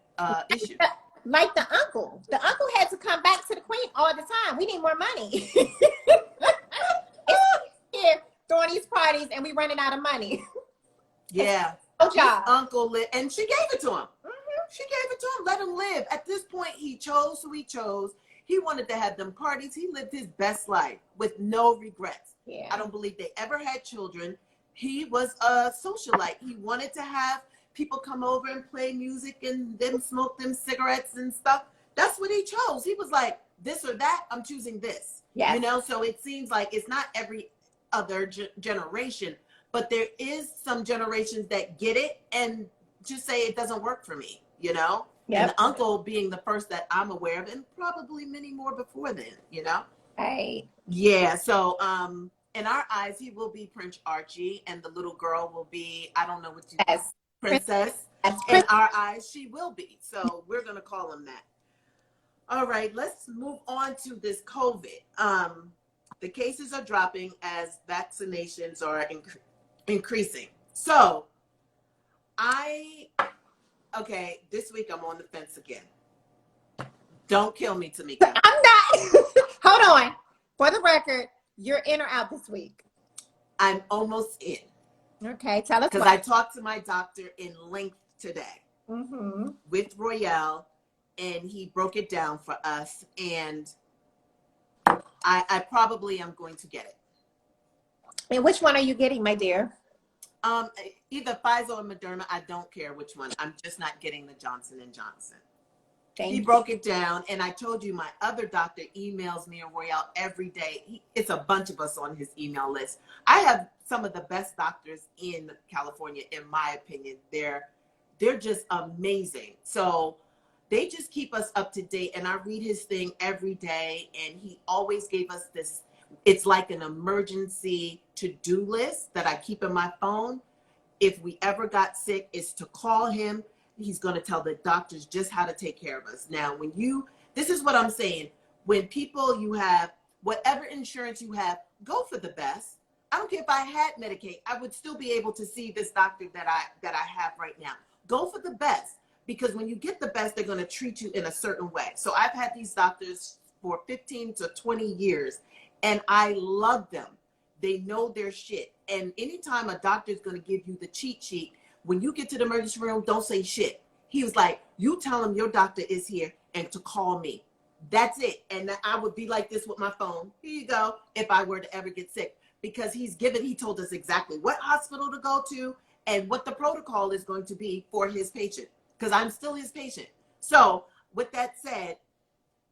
issue. Like the uncle. The uncle had to come back to the queen all the time. We need more money. Here throwing these parties and we running out of money. Yeah. No His job. uncle lived, and she gave it to him. She gave it to him. Let him live. At this point, he chose who he chose. He wanted to have them parties. He lived his best life with no regrets. Yeah. I don't believe they ever had children. He was a socialite. He wanted to have people come over and play music and them smoke them cigarettes and stuff. That's what he chose. He was like, this or that, I'm choosing this. Yes. You know, so it seems like it's not every other generation, but there is some generations that get it and just say it doesn't work for me, you know? Yep. And the uncle being the first that I'm aware of, and probably many more before then, you know? Right. Yeah, so in our eyes, he will be Prince Archie, and the little girl will be, I don't know what you Yes. Princess. Yes. In our eyes, she will be. So we're gonna call him that. All right, let's move on to this COVID. The cases are dropping as vaccinations are increasing. So okay, this week I'm on the fence again. Don't kill me, Tomeeka. I'm not. Hold on. For the record, you're in or out this week? I'm almost in. Okay, tell us because I talked to my doctor in length today with Royale, and he broke it down for us, and I probably am going to get it. And which one are you getting, my dear? Either Pfizer or Moderna. I don't care which one. I'm just not getting the Johnson & Johnson. He broke it down, and I told you my other doctor emails me and Royale every day. It's a bunch of us on his email list. I have some of the best doctors in California, in my opinion. They're just amazing. So they just keep us up to date, and I read his thing every day, and he always gave us this, it's like an emergency to-do list that I keep in my phone. If we ever got sick, is to call him. He's going to tell the doctors just how to take care of us. Now, this is what I'm saying. When people, you have whatever insurance you have, go for the best. I don't care if I had Medicaid, I would still be able to see this doctor that I have right now. Go for the best, because when you get the best, they're going to treat you in a certain way. So I've had these doctors for 15 to 20 years, and I love them. They know their shit. And anytime a doctor is going to give you the cheat sheet, when you get to the emergency room, don't say shit. He was like, you tell him your doctor is here and to call me. That's it. And I would be like this with my phone. Here you go. If I were to ever get sick, because he told us exactly what hospital to go to and what the protocol is going to be for his patient, because I'm still his patient. So with that said,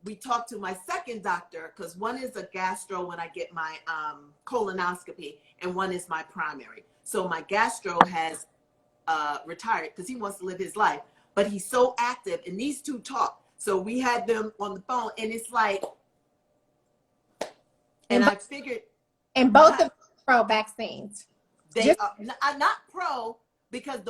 we talked to my second doctor, because one is a gastro when I get my colonoscopy, and one is my primary. So my gastro has retired because he wants to live his life, but he's so active, and these two talk. So we had them on the phone, and it's like, and I figured. And both of them pro vaccines. They are not pro, because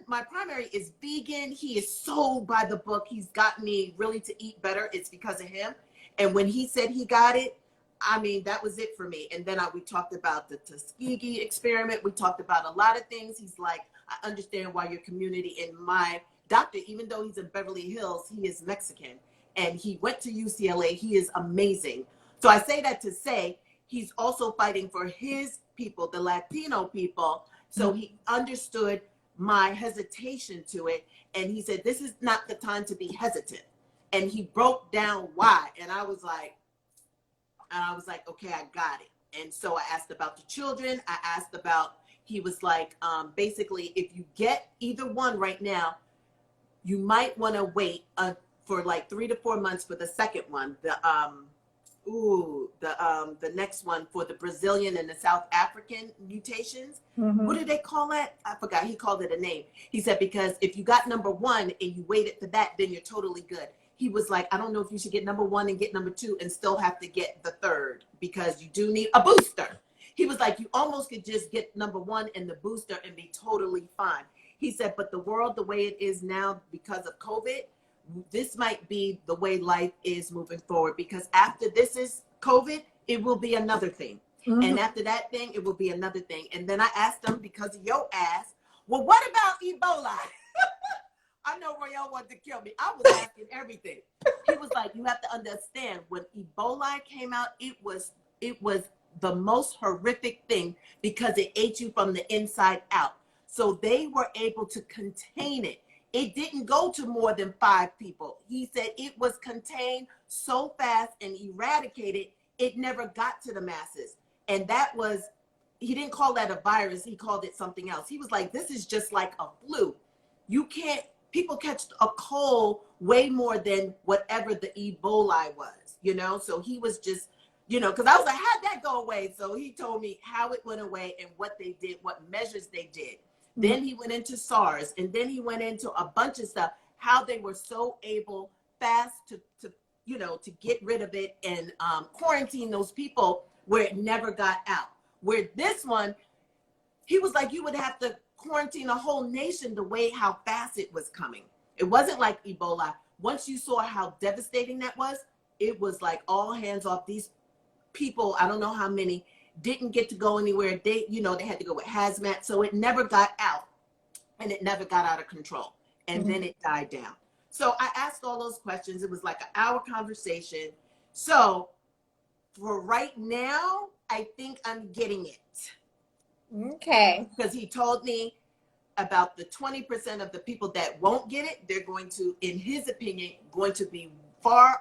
my primary is vegan. He is so by the book. He's got me really to eat better. It's because of him. And when he said he got it, I mean, that was it for me. And then we talked about the Tuskegee experiment. We talked about a lot of things. He's like, I understand why your community, and my doctor, even though he's in Beverly Hills, he is Mexican, and he went to UCLA. He is amazing. So I say that to say he's also fighting for his people, the Latino people. So he understood my hesitation to it. And he said, this is not the time to be hesitant. And he broke down why. And I was like, okay, I got it. And so I asked about the children. I asked about, he was like, basically, if you get either one right now, you might want to wait for like 3 to 4 months for the second one. the next one for the Brazilian and the South African mutations. What do they call that? I forgot. He called it a name. He said, because if you got number one and you waited for that, then you're totally good. He was like, I don't know if you should get number one and get number two and still have to get the third, because you do need a booster. He was like, you almost could just get number one and the booster and be totally fine. He said, but the world, the way it is now because of COVID, this might be the way life is moving forward, because after this is COVID, it will be another thing. And after that thing, it will be another thing. And then I asked him, because of your ass, well, what about Ebola? I know Royale wanted to kill me. I was asking everything. He was like, you have to understand, when Ebola came out, it was the most horrific thing, because it ate you from the inside out. So they were able to contain it. It didn't go to more than 5 people. He said it was contained so fast and eradicated, it never got to the masses. And that was, he didn't call that a virus. He called it something else. He was like, this is just like a flu. You can't, people catch a cold way more than whatever the Ebola was, you know? So he was just, you know, because I was like, how'd that go away? So he told me how it went away and what they did, what measures they did. Then he went into SARS, and then he went into a bunch of stuff, how they were so able fast to you know, to get rid of it and quarantine those people where it never got out. Where this one, he was like, you would have to quarantine a whole nation the way how fast it was coming. It wasn't like Ebola. Once you saw how devastating that was, it was like all hands off. These people, I don't know how many, didn't get to go anywhere. They, you know, they had to go with hazmat. So it never got out, and it never got out of control. And then it died down. So I asked all those questions. It was like an hour conversation. So for right now, I think I'm getting it. Okay. Because he told me about the 20% of the people that won't get it, they're going to, in his opinion, going to be far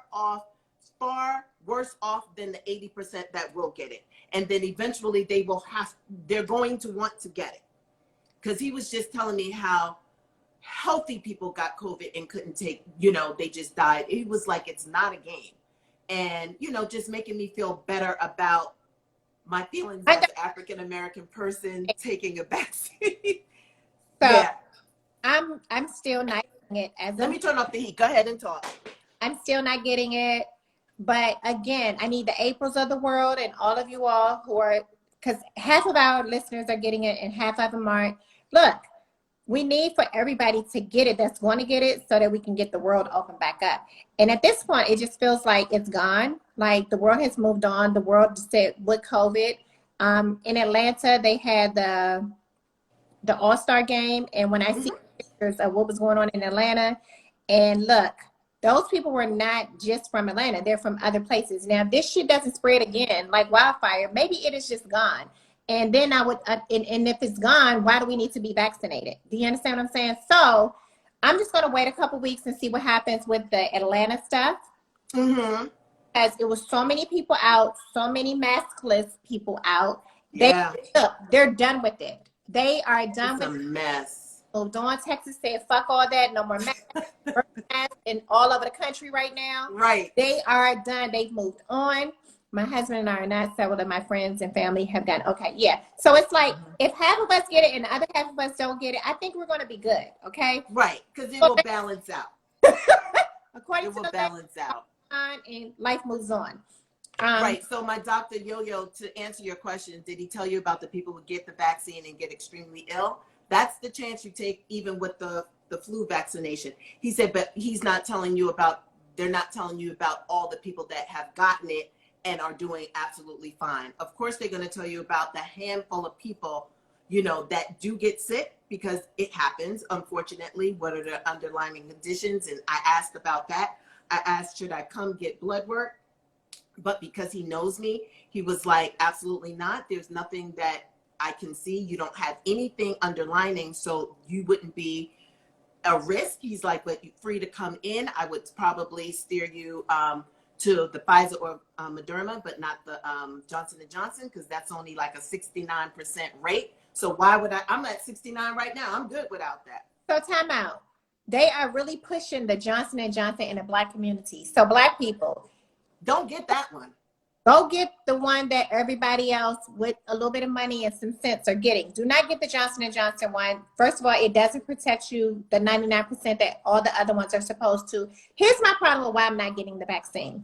worse off than the 80% that will get it. And then eventually they're going to want to get it. Because he was just telling me how healthy people got COVID and couldn't take, you know, they just died. He was like, it's not a game. And, you know, just making me feel better about my feelings as an African-American person taking a vaccine. So yeah. I'm still not getting it as Let me turn off the heat. Go ahead and talk. I'm still not getting it. But again, I need the Aprils of the world and all of you all who are, because half of our listeners are getting it and half of them aren't. Look, we need for everybody to get it that's going to get it, so that we can get the world open back up. And at this point, it just feels like it's gone. Like the world has moved on. The world just said with COVID. In Atlanta, they had the All-Star game. And when I see pictures of what was going on in Atlanta, and look, those people were not just from Atlanta. They're from other places. Now, if this shit doesn't spread again like wildfire, maybe it is just gone. And then I would, and if it's gone, why do we need to be vaccinated? Do you understand what I'm saying? So I'm just going to wait a couple weeks and see what happens with the Atlanta stuff. Because it was so many people out, so many maskless people out. They're done with it. They are done with it. It's a mess. Dawn, Texas said, fuck all that. No more masks. And all over the country right now. Right. They are done. They've moved on. My husband and I are not. Several of my friends and family have gotten, okay, yeah. So it's like, if half of us get it and the other half of us don't get it, I think we're going to be good, okay? Right, because it will balance out. According to the balance out. And life moves on. Right, so my doctor, Yo-Yo, to answer your question, did he tell you about the people who get the vaccine and get extremely ill? That's the chance you take even with the flu vaccination. He said, but he's not telling you about, they're not telling you about all the people that have gotten it and are doing absolutely fine. Of course, they're going to tell you about the handful of people, you know, that do get sick, because it happens, unfortunately. What are the underlying conditions? And I asked about that. I asked, should I come get blood work? But because he knows me, he was like, absolutely not. There's nothing that I can see. You don't have anything underlining, so you wouldn't be a risk. He's like, but you're free to come in. I would probably steer you to the Pfizer or Moderna, but not the Johnson & Johnson, because that's only like a 69% rate. So why would I'm at 69 right now. I'm good without that. So time out. They are really pushing the Johnson & Johnson in the Black community. So Black people. Don't get that one. Go get the one that everybody else with a little bit of money and some sense are getting. Do not get the Johnson & Johnson one. First of all, it doesn't protect you the 99% that all the other ones are supposed to. Here's my problem with why I'm not getting the vaccine.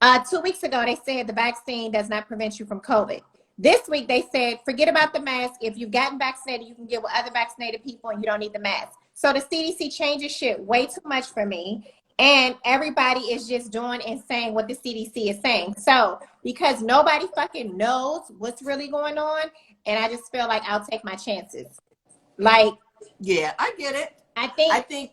2 weeks ago, they said the vaccine does not prevent you from COVID. This week, they said, forget about the mask. If you've gotten vaccinated, you can get with other vaccinated people and you don't need the mask. So the CDC changes shit way too much for me. And everybody is just doing and saying what the CDC is saying. So because nobody fucking knows what's really going on, and I just feel like I'll take my chances. Like, yeah, I get it. I think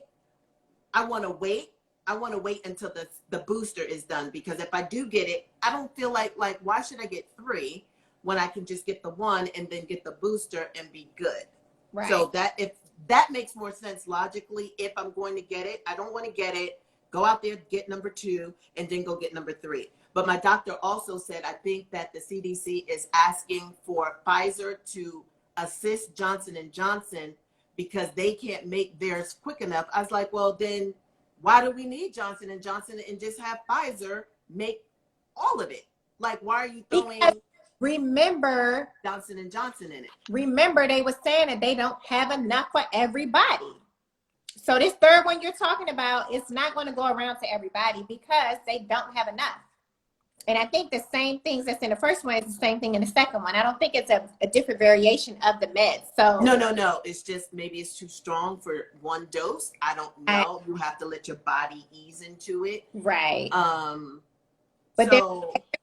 I want to wait. I want to wait until the booster is done, because if I do get it, I don't feel like why should I get 3 when I can just get the 1 and then get the booster and be good. Right. So if that makes more sense logically, if I'm going to get it, I don't want to get it, go out there, get number 2, and then go get number 3. But my doctor also said, I think that the CDC is asking for Pfizer to assist Johnson & Johnson because they can't make theirs quick enough. I was like, well, then why do we need Johnson & Johnson and just have Pfizer make all of it? Like, why are you throwing remember Johnson & Johnson in it? Remember, they were saying that they don't have enough for everybody. So this third one you're talking about, it's not going to go around to everybody because they don't have enough. And I think the same things that's in the first one is the same thing in the second one. I don't think it's a different variation of the meds. So no. It's just maybe it's too strong for one dose. I don't know. You have to let your body ease into it. Right. But they're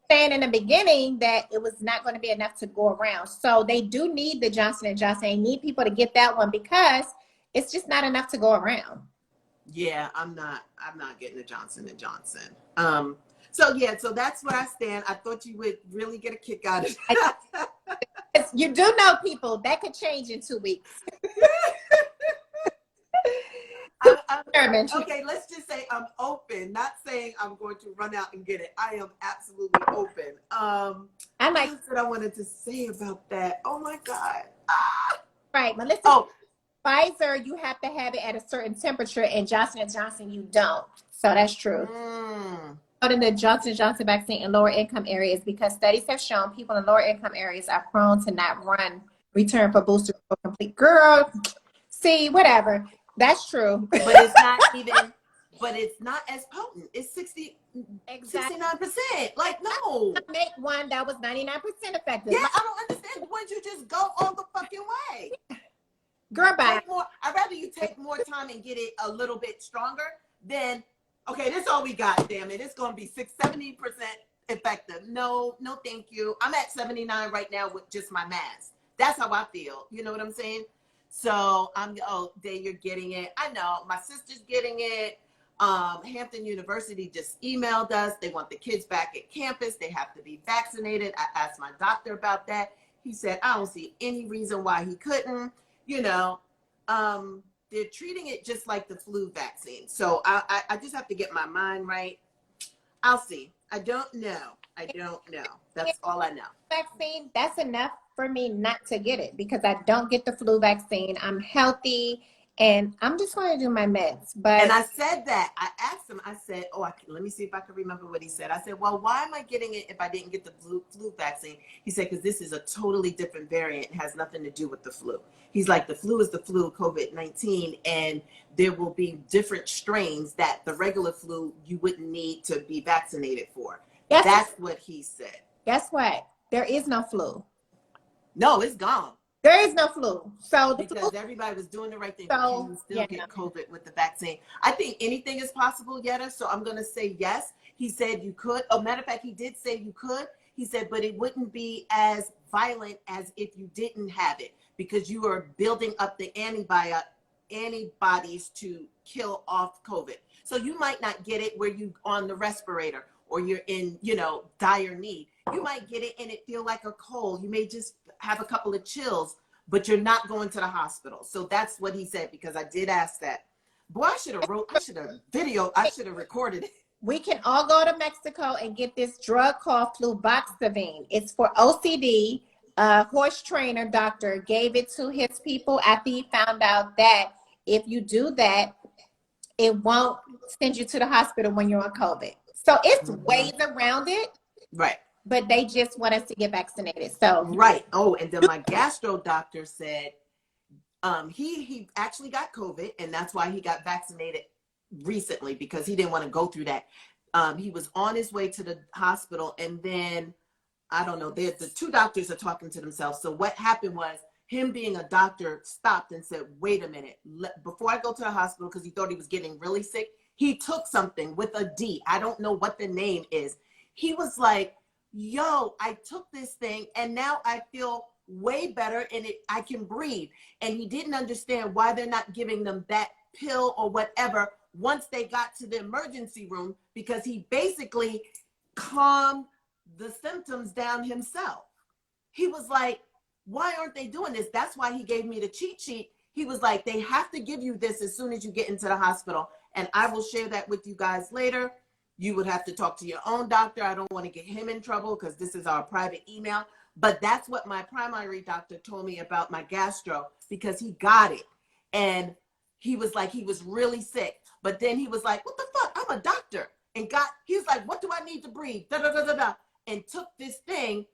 saying in the beginning that it was not going to be enough to go around. So they do need the Johnson & Johnson. They need people to get that one because it's just not enough to go around. Yeah, I'm not getting the Johnson & Johnson. So that's where I stand. I thought you would really get a kick out of it. You do know people that could change in 2 weeks. Okay, let's just say I'm open, not saying I'm going to run out and get it. I am absolutely open. What I wanted to say about that. Oh my God. Right, Melissa. Pfizer, you have to have it at a certain temperature, and Johnson & Johnson, you don't. So that's true. Putting the Johnson & Johnson vaccine in lower income areas because studies have shown people in lower income areas are prone to not return for boosters for complete. Girl, see, whatever. That's true. But it's not even, but it's not as potent. It's 69%. Like, no. Make one that was 99% effective. Yeah, I don't understand. Why don't you just go all the fucking way? Girl, bye. I'd rather you take more time and get it a little bit stronger than, okay, that's all we got, damn it. It's going to be 70% effective. No, thank you. I'm at 79 right now with just my mask. That's how I feel. You know what I'm saying? So Day, you're getting it. I know my sister's getting it. Hampton University just emailed us. They want the kids back at campus. They have to be vaccinated. I asked my doctor about that. He said, I don't see any reason why he couldn't. You know, they're treating it just like the flu vaccine. So I just have to get my mind right. I'll see. I don't know. That's all I know. Vaccine, that's enough for me not to get it because I don't get the flu vaccine. I'm healthy and I'm just going to do my meds. And I said that. I asked him, I said, let me see if I can remember what he said. I said, well, why am I getting it if I didn't get the flu vaccine? He said, because this is a totally different variant. It has nothing to do with the flu. He's like, the flu is the flu, COVID-19, and there will be different strains that the regular flu you wouldn't need to be vaccinated for. That's what he said. Guess what? There is no flu. No, it's gone. There is no flu. So because everybody was doing the right thing. So, you still get COVID with the vaccine. I think anything is possible, Yetta. So I'm going to say yes. He said you could. Oh, matter of fact, he did say you could. He said, but it wouldn't be as violent as if you didn't have it because you are building up the antibodies to kill off COVID. So you might not get it where you on the respirator or you're in, dire need. You might get it and it feel like a cold. You may just have a couple of chills, but you're not going to the hospital. So that's what he said, because I did ask that. Boy, I should have recorded it. We can all go to Mexico and get this drug called fluvoxamine. It's for OCD. A horse trainer doctor gave it to his people after he found out that if you do that, it won't send you to the hospital when you're on COVID. So it's ways around it. Right. but they just want us to get vaccinated. So Right. Oh, and then my gastro doctor said he actually got COVID, and that's why he got vaccinated recently, because he didn't want to go through that. He was on his way to the hospital, and then I don't know, the two doctors are talking to themselves. So what happened was, him being a doctor stopped and said, wait a minute, before I go to the hospital, because he thought he was getting really sick, he took something with a D. I don't know what the name is. He was like, yo, I took this thing and now I feel way better, and I can breathe. And he didn't understand why they're not giving them that pill or whatever once they got to the emergency room, because he basically calmed the symptoms down himself. He was like, why aren't they doing this? That's why he gave me the cheat sheet. He was like, they have to give you this as soon as you get into the hospital. And I will share that with you guys later. You would have to talk to your own doctor. I don't want to get him in trouble because this is our private email. But that's what my primary doctor told me about my gastro, because he got it. And he was like, he was really sick. But then he was like, what the fuck? I'm a doctor. And he was like, what do I need to breathe? Da, da, da, da, da. And took this thing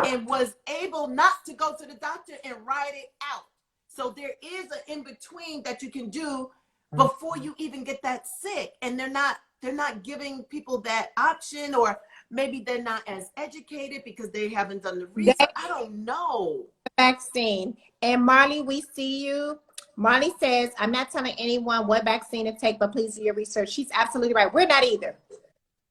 and was able not to go to the doctor and ride it out. So there is an in-between that you can do before you even get that sick. And they're not giving people that option, or maybe they're not as educated because they haven't done the research. I don't know. Vaccine. And Marley, we see you. Marley says, I'm not telling anyone what vaccine to take, but please do your research. She's absolutely right. We're not either.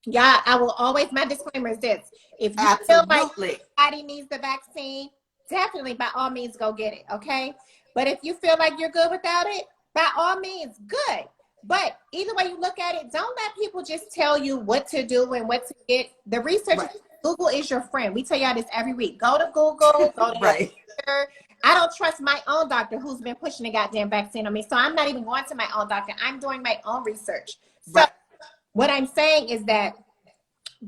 Yeah, I will always, my disclaimer is this. If you feel like somebody needs the vaccine, definitely by all means go get it, okay? But if you feel like you're good without it, by all means, good. But either way you look at it, don't let people just tell you what to do and what to get. The research, right. Google is your friend. We tell y'all this every week. Go to Google, go to right. your doctor. I don't trust my own doctor who's been pushing the goddamn vaccine on me. So I'm not even going to my own doctor. I'm doing my own research. So right. What I'm saying is that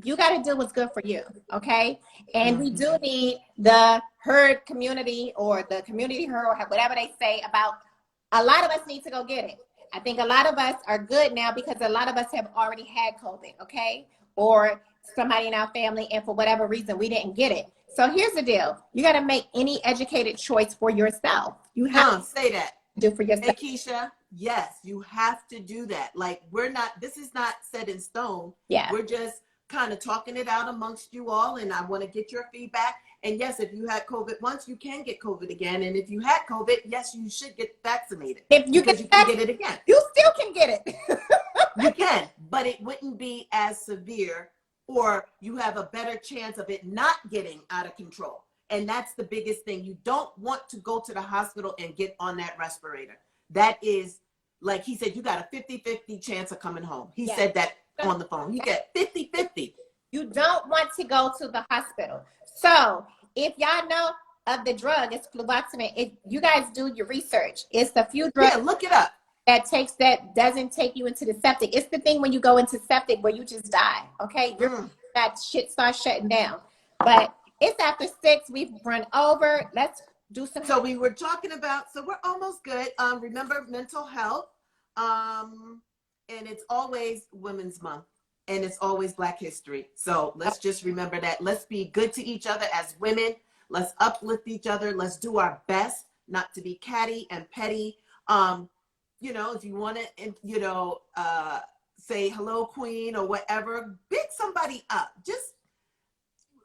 you got to do what's good for you, okay? And we do need the herd community, or the community herd, or whatever they say about, a lot of us need to go get it. I think a lot of us are good now because a lot of us have already had COVID, okay? Or somebody in our family, and for whatever reason, we didn't get it. So here's the deal. You got to make any educated choice for yourself. You have to say that. Do for yourself. Hey, Keisha, yes, you have to do that. Like, this is not set in stone. Yeah. We're just kind of talking it out amongst you all, and I want to get your feedback. And yes, if you had COVID once, you can get COVID again. And if you had COVID, yes, you should get vaccinated. If you can get it again. You still can get it. You can, but it wouldn't be as severe, or you have a better chance of it not getting out of control. And that's the biggest thing. You don't want to go to the hospital and get on that respirator. That is, like he said, you got a 50-50 chance of coming home. He said that on the phone. He got 50-50. You don't want to go to the hospital. So if y'all know of the drug, it's fluvoxamine. You guys do your research. It's the few drugs. Yeah, look it up. That doesn't take you into the septic. It's the thing when you go into septic where you just die. Okay, that shit starts shutting down. But it's after 6. We've run over. Let's do some. So we were talking about. So we're almost good. Remember mental health. And it's always Women's Month. And it's always Black History. So let's just remember that. Let's be good to each other as women. Let's uplift each other. Let's do our best not to be catty and petty. If you want to, say hello, queen, or whatever, big somebody up.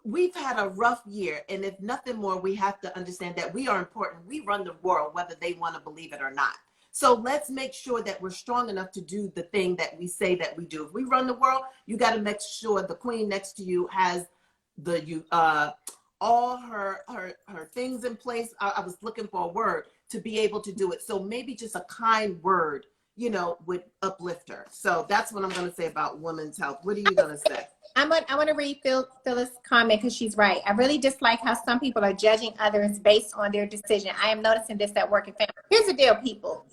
We've had a rough year. And if nothing more, we have to understand that we are important. We run the world, whether they want to believe it or not. So let's make sure that we're strong enough to do the thing that we say that we do. If we run the world, you got to make sure the queen next to you has all her things in place. I was looking for a word to be able to do it. So maybe just a kind word, would uplift her. So that's what I'm going to say about women's health. What are you going to say? I want to read Phyllis' comment because she's right. I really dislike how some people are judging others based on their decision. I am noticing this at work and family. Here's the deal, people.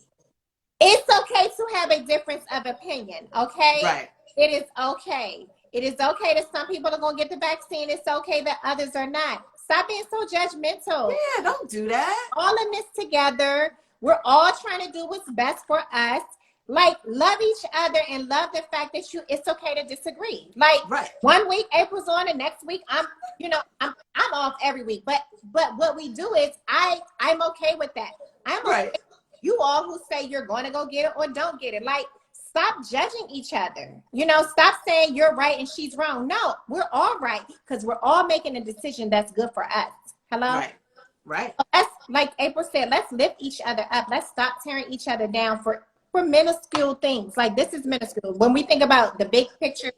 It's okay to have a difference of opinion, okay? Right. It is okay. It is okay that some people are going to get the vaccine. It's okay that others are not. Stop being so judgmental. Yeah, don't do that. All in this together. We're all trying to do what's best for us. Like, love each other and love the fact that it's okay to disagree. Like, Right. one week April's on, and next week I'm off every week. But what we do is I'm okay with that. I'm okay Right. with you all who say you're going to go get it or don't get it. Like, stop judging each other. Stop saying you're right and she's wrong. No, we're all right because we're all making a decision that's good for us. Hello? Right. Right. Let's, like April said, let's lift each other up. Let's stop tearing each other down for minuscule things. Like, this is minuscule. When we think about the big picture,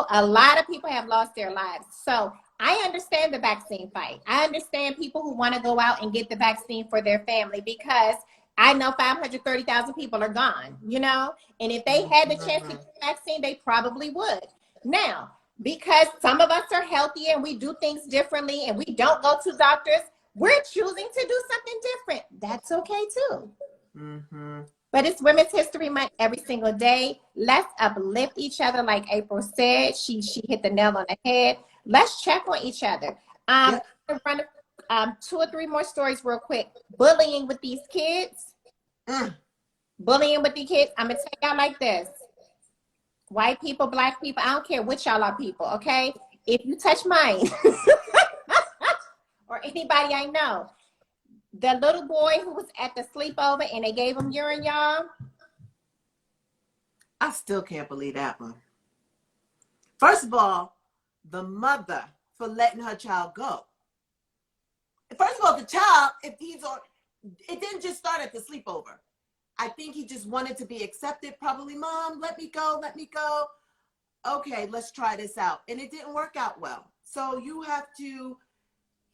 a lot of people have lost their lives. So I understand the vaccine fight. I understand people who want to go out and get the vaccine for their family, because I know 530,000 people are gone, and if they had the chance to get the vaccine, they probably would. Now, because some of us are healthy and we do things differently and we don't go to doctors, we're choosing to do something different. That's okay too. Mm-hmm. But it's Women's History Month every single day. Let's uplift each other, like April said. She hit the nail on the head. Let's check on each other. I'm gonna run 2 or 3 more stories real quick. Bullying with these kids. Bullying with the kids. I'm gonna tell y'all like this. White people, black people, I don't care which y'all are people, okay? If you touch mine or anybody I know, the little boy who was at the sleepover and they gave him urine, y'all. I still can't believe that one. First of all, the mother for letting her child go. First of all, the child, if he's on, it didn't just start at the sleepover. I think he just wanted to be accepted. Probably, Mom, let me go, let me go. Okay, let's try this out. And it didn't work out well. So you have to,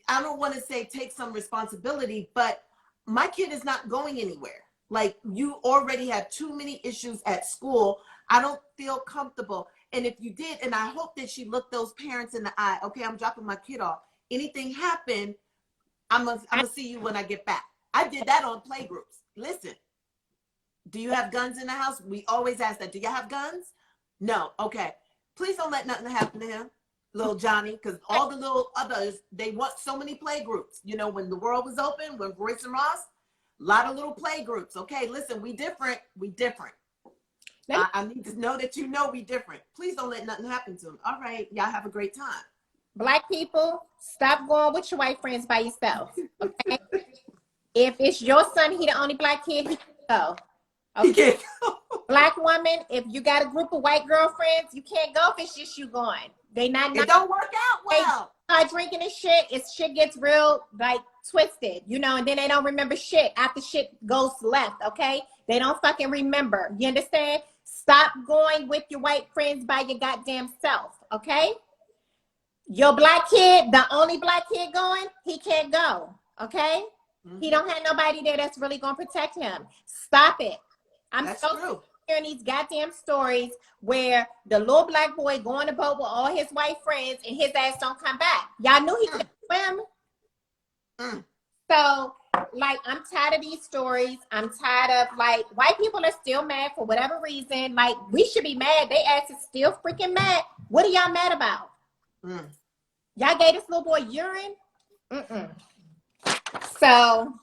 I don't want to say take some responsibility, but my kid is not going anywhere. Like, you already have too many issues at school. I don't feel comfortable. And if you did, and I hope that she looked those parents in the eye, okay, I'm dropping my kid off. Anything happened, I'm gonna see you when I get back. I did that on playgroups. Listen, do you have guns in the house? We always ask that. Do you have guns? No. Okay. Please don't let nothing happen to him, little Johnny, because all the little others, they want so many play groups. When the world was open, when Royce and Ross, a lot of little play groups. Okay, listen, we different. We different. I need to know that we different. Please don't let nothing happen to him. All right, y'all have a great time. Black people, stop going with your white friends by yourself, okay? If it's your son, he the only black kid, he can go. Okay. He can't go. Black woman, if you got a group of white girlfriends, you can't go if it's just you going. It don't work out well. They start drinking and shit. Shit gets real, like, twisted, and then they don't remember shit after shit goes left, okay? They don't fucking remember. You understand? Stop going with your white friends by your goddamn self, okay? Your black kid, the only black kid going, he can't go, okay? He don't have nobody there that's really going to protect him. Stop it. That's true. Hearing these goddamn stories where the little black boy go on the boat with all his white friends and his ass don't come back. Y'all knew he could swim. So, like, I'm tired of these stories. I'm tired of, like, white people are still mad for whatever reason. Like, we should be mad. They ass is still freaking mad. What are y'all mad about? Y'all gave this little boy urine? So,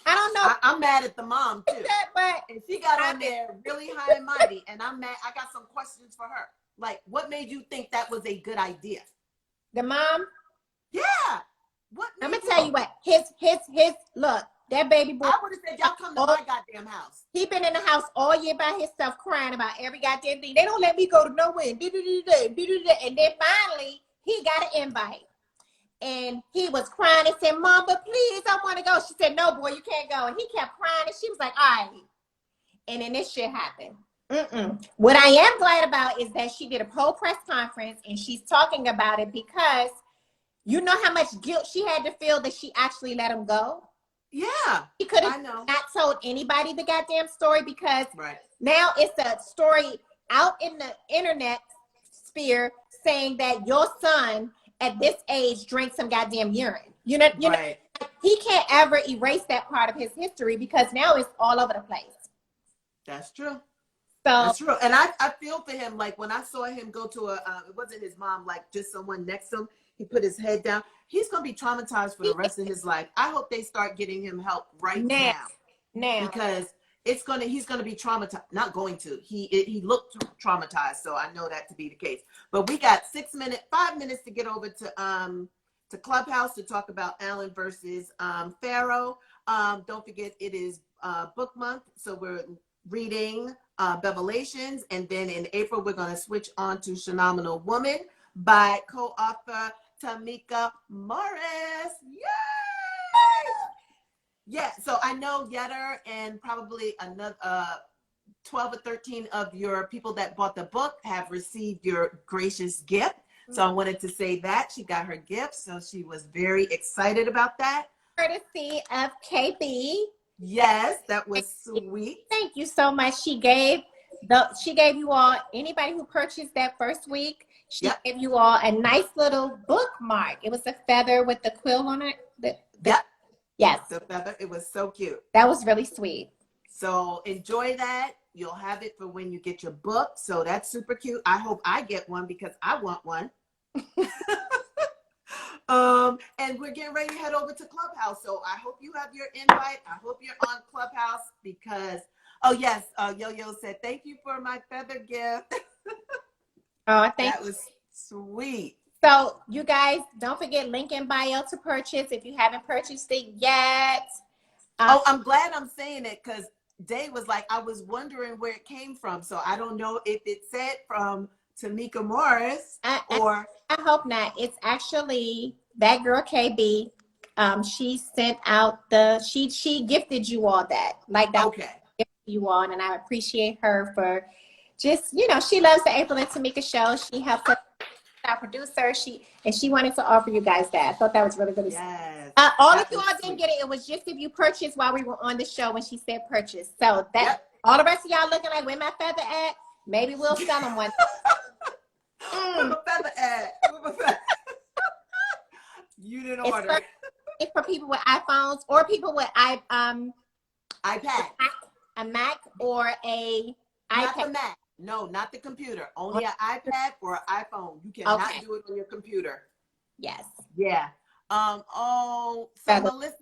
I don't know. I'm mad at the mom, too. But and she got on there really high and mighty, and I'm mad. I got some questions for her. Like, what made you think that was a good idea? The mom? Yeah. What? I'm gonna tell you what. His look. That baby boy. I would have said, y'all come to my goddamn house. He been in the house all year by himself, crying about every goddamn thing. They don't let me go to nowhere. And then finally, he got an invite. And he was crying and said, Mom, but please, I want to go. She said, no, boy, you can't go. And he kept crying. And she was like, all right. And then this shit happened. What I am glad about is that she did a whole press conference and she's talking about it, because you know how much guilt she had to feel that she actually let him go? Yeah. She could have not told anybody the goddamn story, because now it's a story out in the internet sphere saying that your son at this age drank some goddamn urine. You know, he can't ever erase that part of his history, because now it's all over the place. That's true. So that's true. And I feel for him. Like, when I saw him go to it wasn't his mom, like just someone next to him. He put his head down. He's going to be traumatized for the rest of his life. I hope they start getting him help right now. Because he's gonna be traumatized. Not going to. He looked traumatized, so I know that to be the case. But we got 5 minutes to get over to Clubhouse to talk about Allen versus Pharaoh. Don't forget it is book month, so we're reading Revelations, and then in April we're gonna switch on to Phenomenal Woman by co-author Tomeeka Morris. Yay! Yeah, so I know Yetter and probably another 12 or 13 of your people that bought the book have received your gracious gift. So I wanted to say that she got her gift, so she was very excited about that. Courtesy of KB. Yes, that was sweet. Thank you so much. She gave you all, anybody who purchased that first week, she gave you all a nice little bookmark. It was a feather with the quill on it. Yes. The feather. It was so cute. That was really sweet. So enjoy that. You'll have it for when you get your book. So that's super cute. I hope I get one because I want one. And we're getting ready to head over to Clubhouse. So I hope you have your invite. I hope you're on Clubhouse because, oh yes, Yo-Yo said, thank you for my feather gift. Oh, thank you. That was sweet. So you guys, don't forget link in bio to purchase if you haven't purchased it yet. I'm glad I'm saying it because Day was like, I was wondering where it came from. So I don't know if it said from Tomeeka Morris or. I hope not. It's actually that girl KB. She sent out she gifted you all that. Like that. Okay. Gifted you all, and I appreciate her for just, she loves the April and Tomeeka show. She helps us, our producer. She wanted to offer you guys that. I thought that was really good. Yes. All of you all didn't get it. It was just if you purchased while we were on the show when she said purchase. So that all the rest of y'all looking like, where my feather at? Maybe we'll sell them one. Where my feather at? You didn't order. It's for people with iPhones or people with iPad. A Mac or a Not iPad. the Mac. No, not the computer. Only an iPad or an iPhone. You cannot do it on your computer. Yes. Yeah. So Melissa,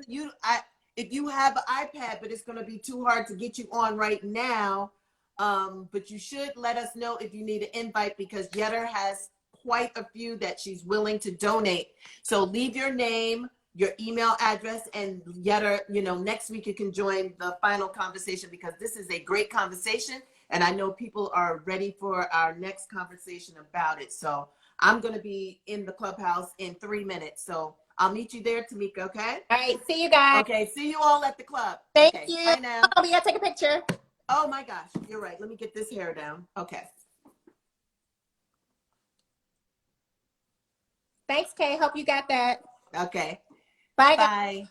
if you have an iPad, but it's going to be too hard to get you on right now. But you should let us know if you need an invite because Yetter has quite a few that she's willing to donate. So leave your name, your email address, and Yetter, next week you can join the final conversation because this is a great conversation. And I know people are ready for our next conversation about it. So I'm going to be in the Clubhouse in 3 minutes. So I'll meet you there, Tomeeka, okay? All right. See you guys. Okay. See you all at the club. Thank okay, you. Bye now. Oh, we got to take a picture. Oh, my gosh. You're right. Let me get this hair down. Okay. Thanks, Kay. Hope you got that. Okay. Bye, guys. Bye.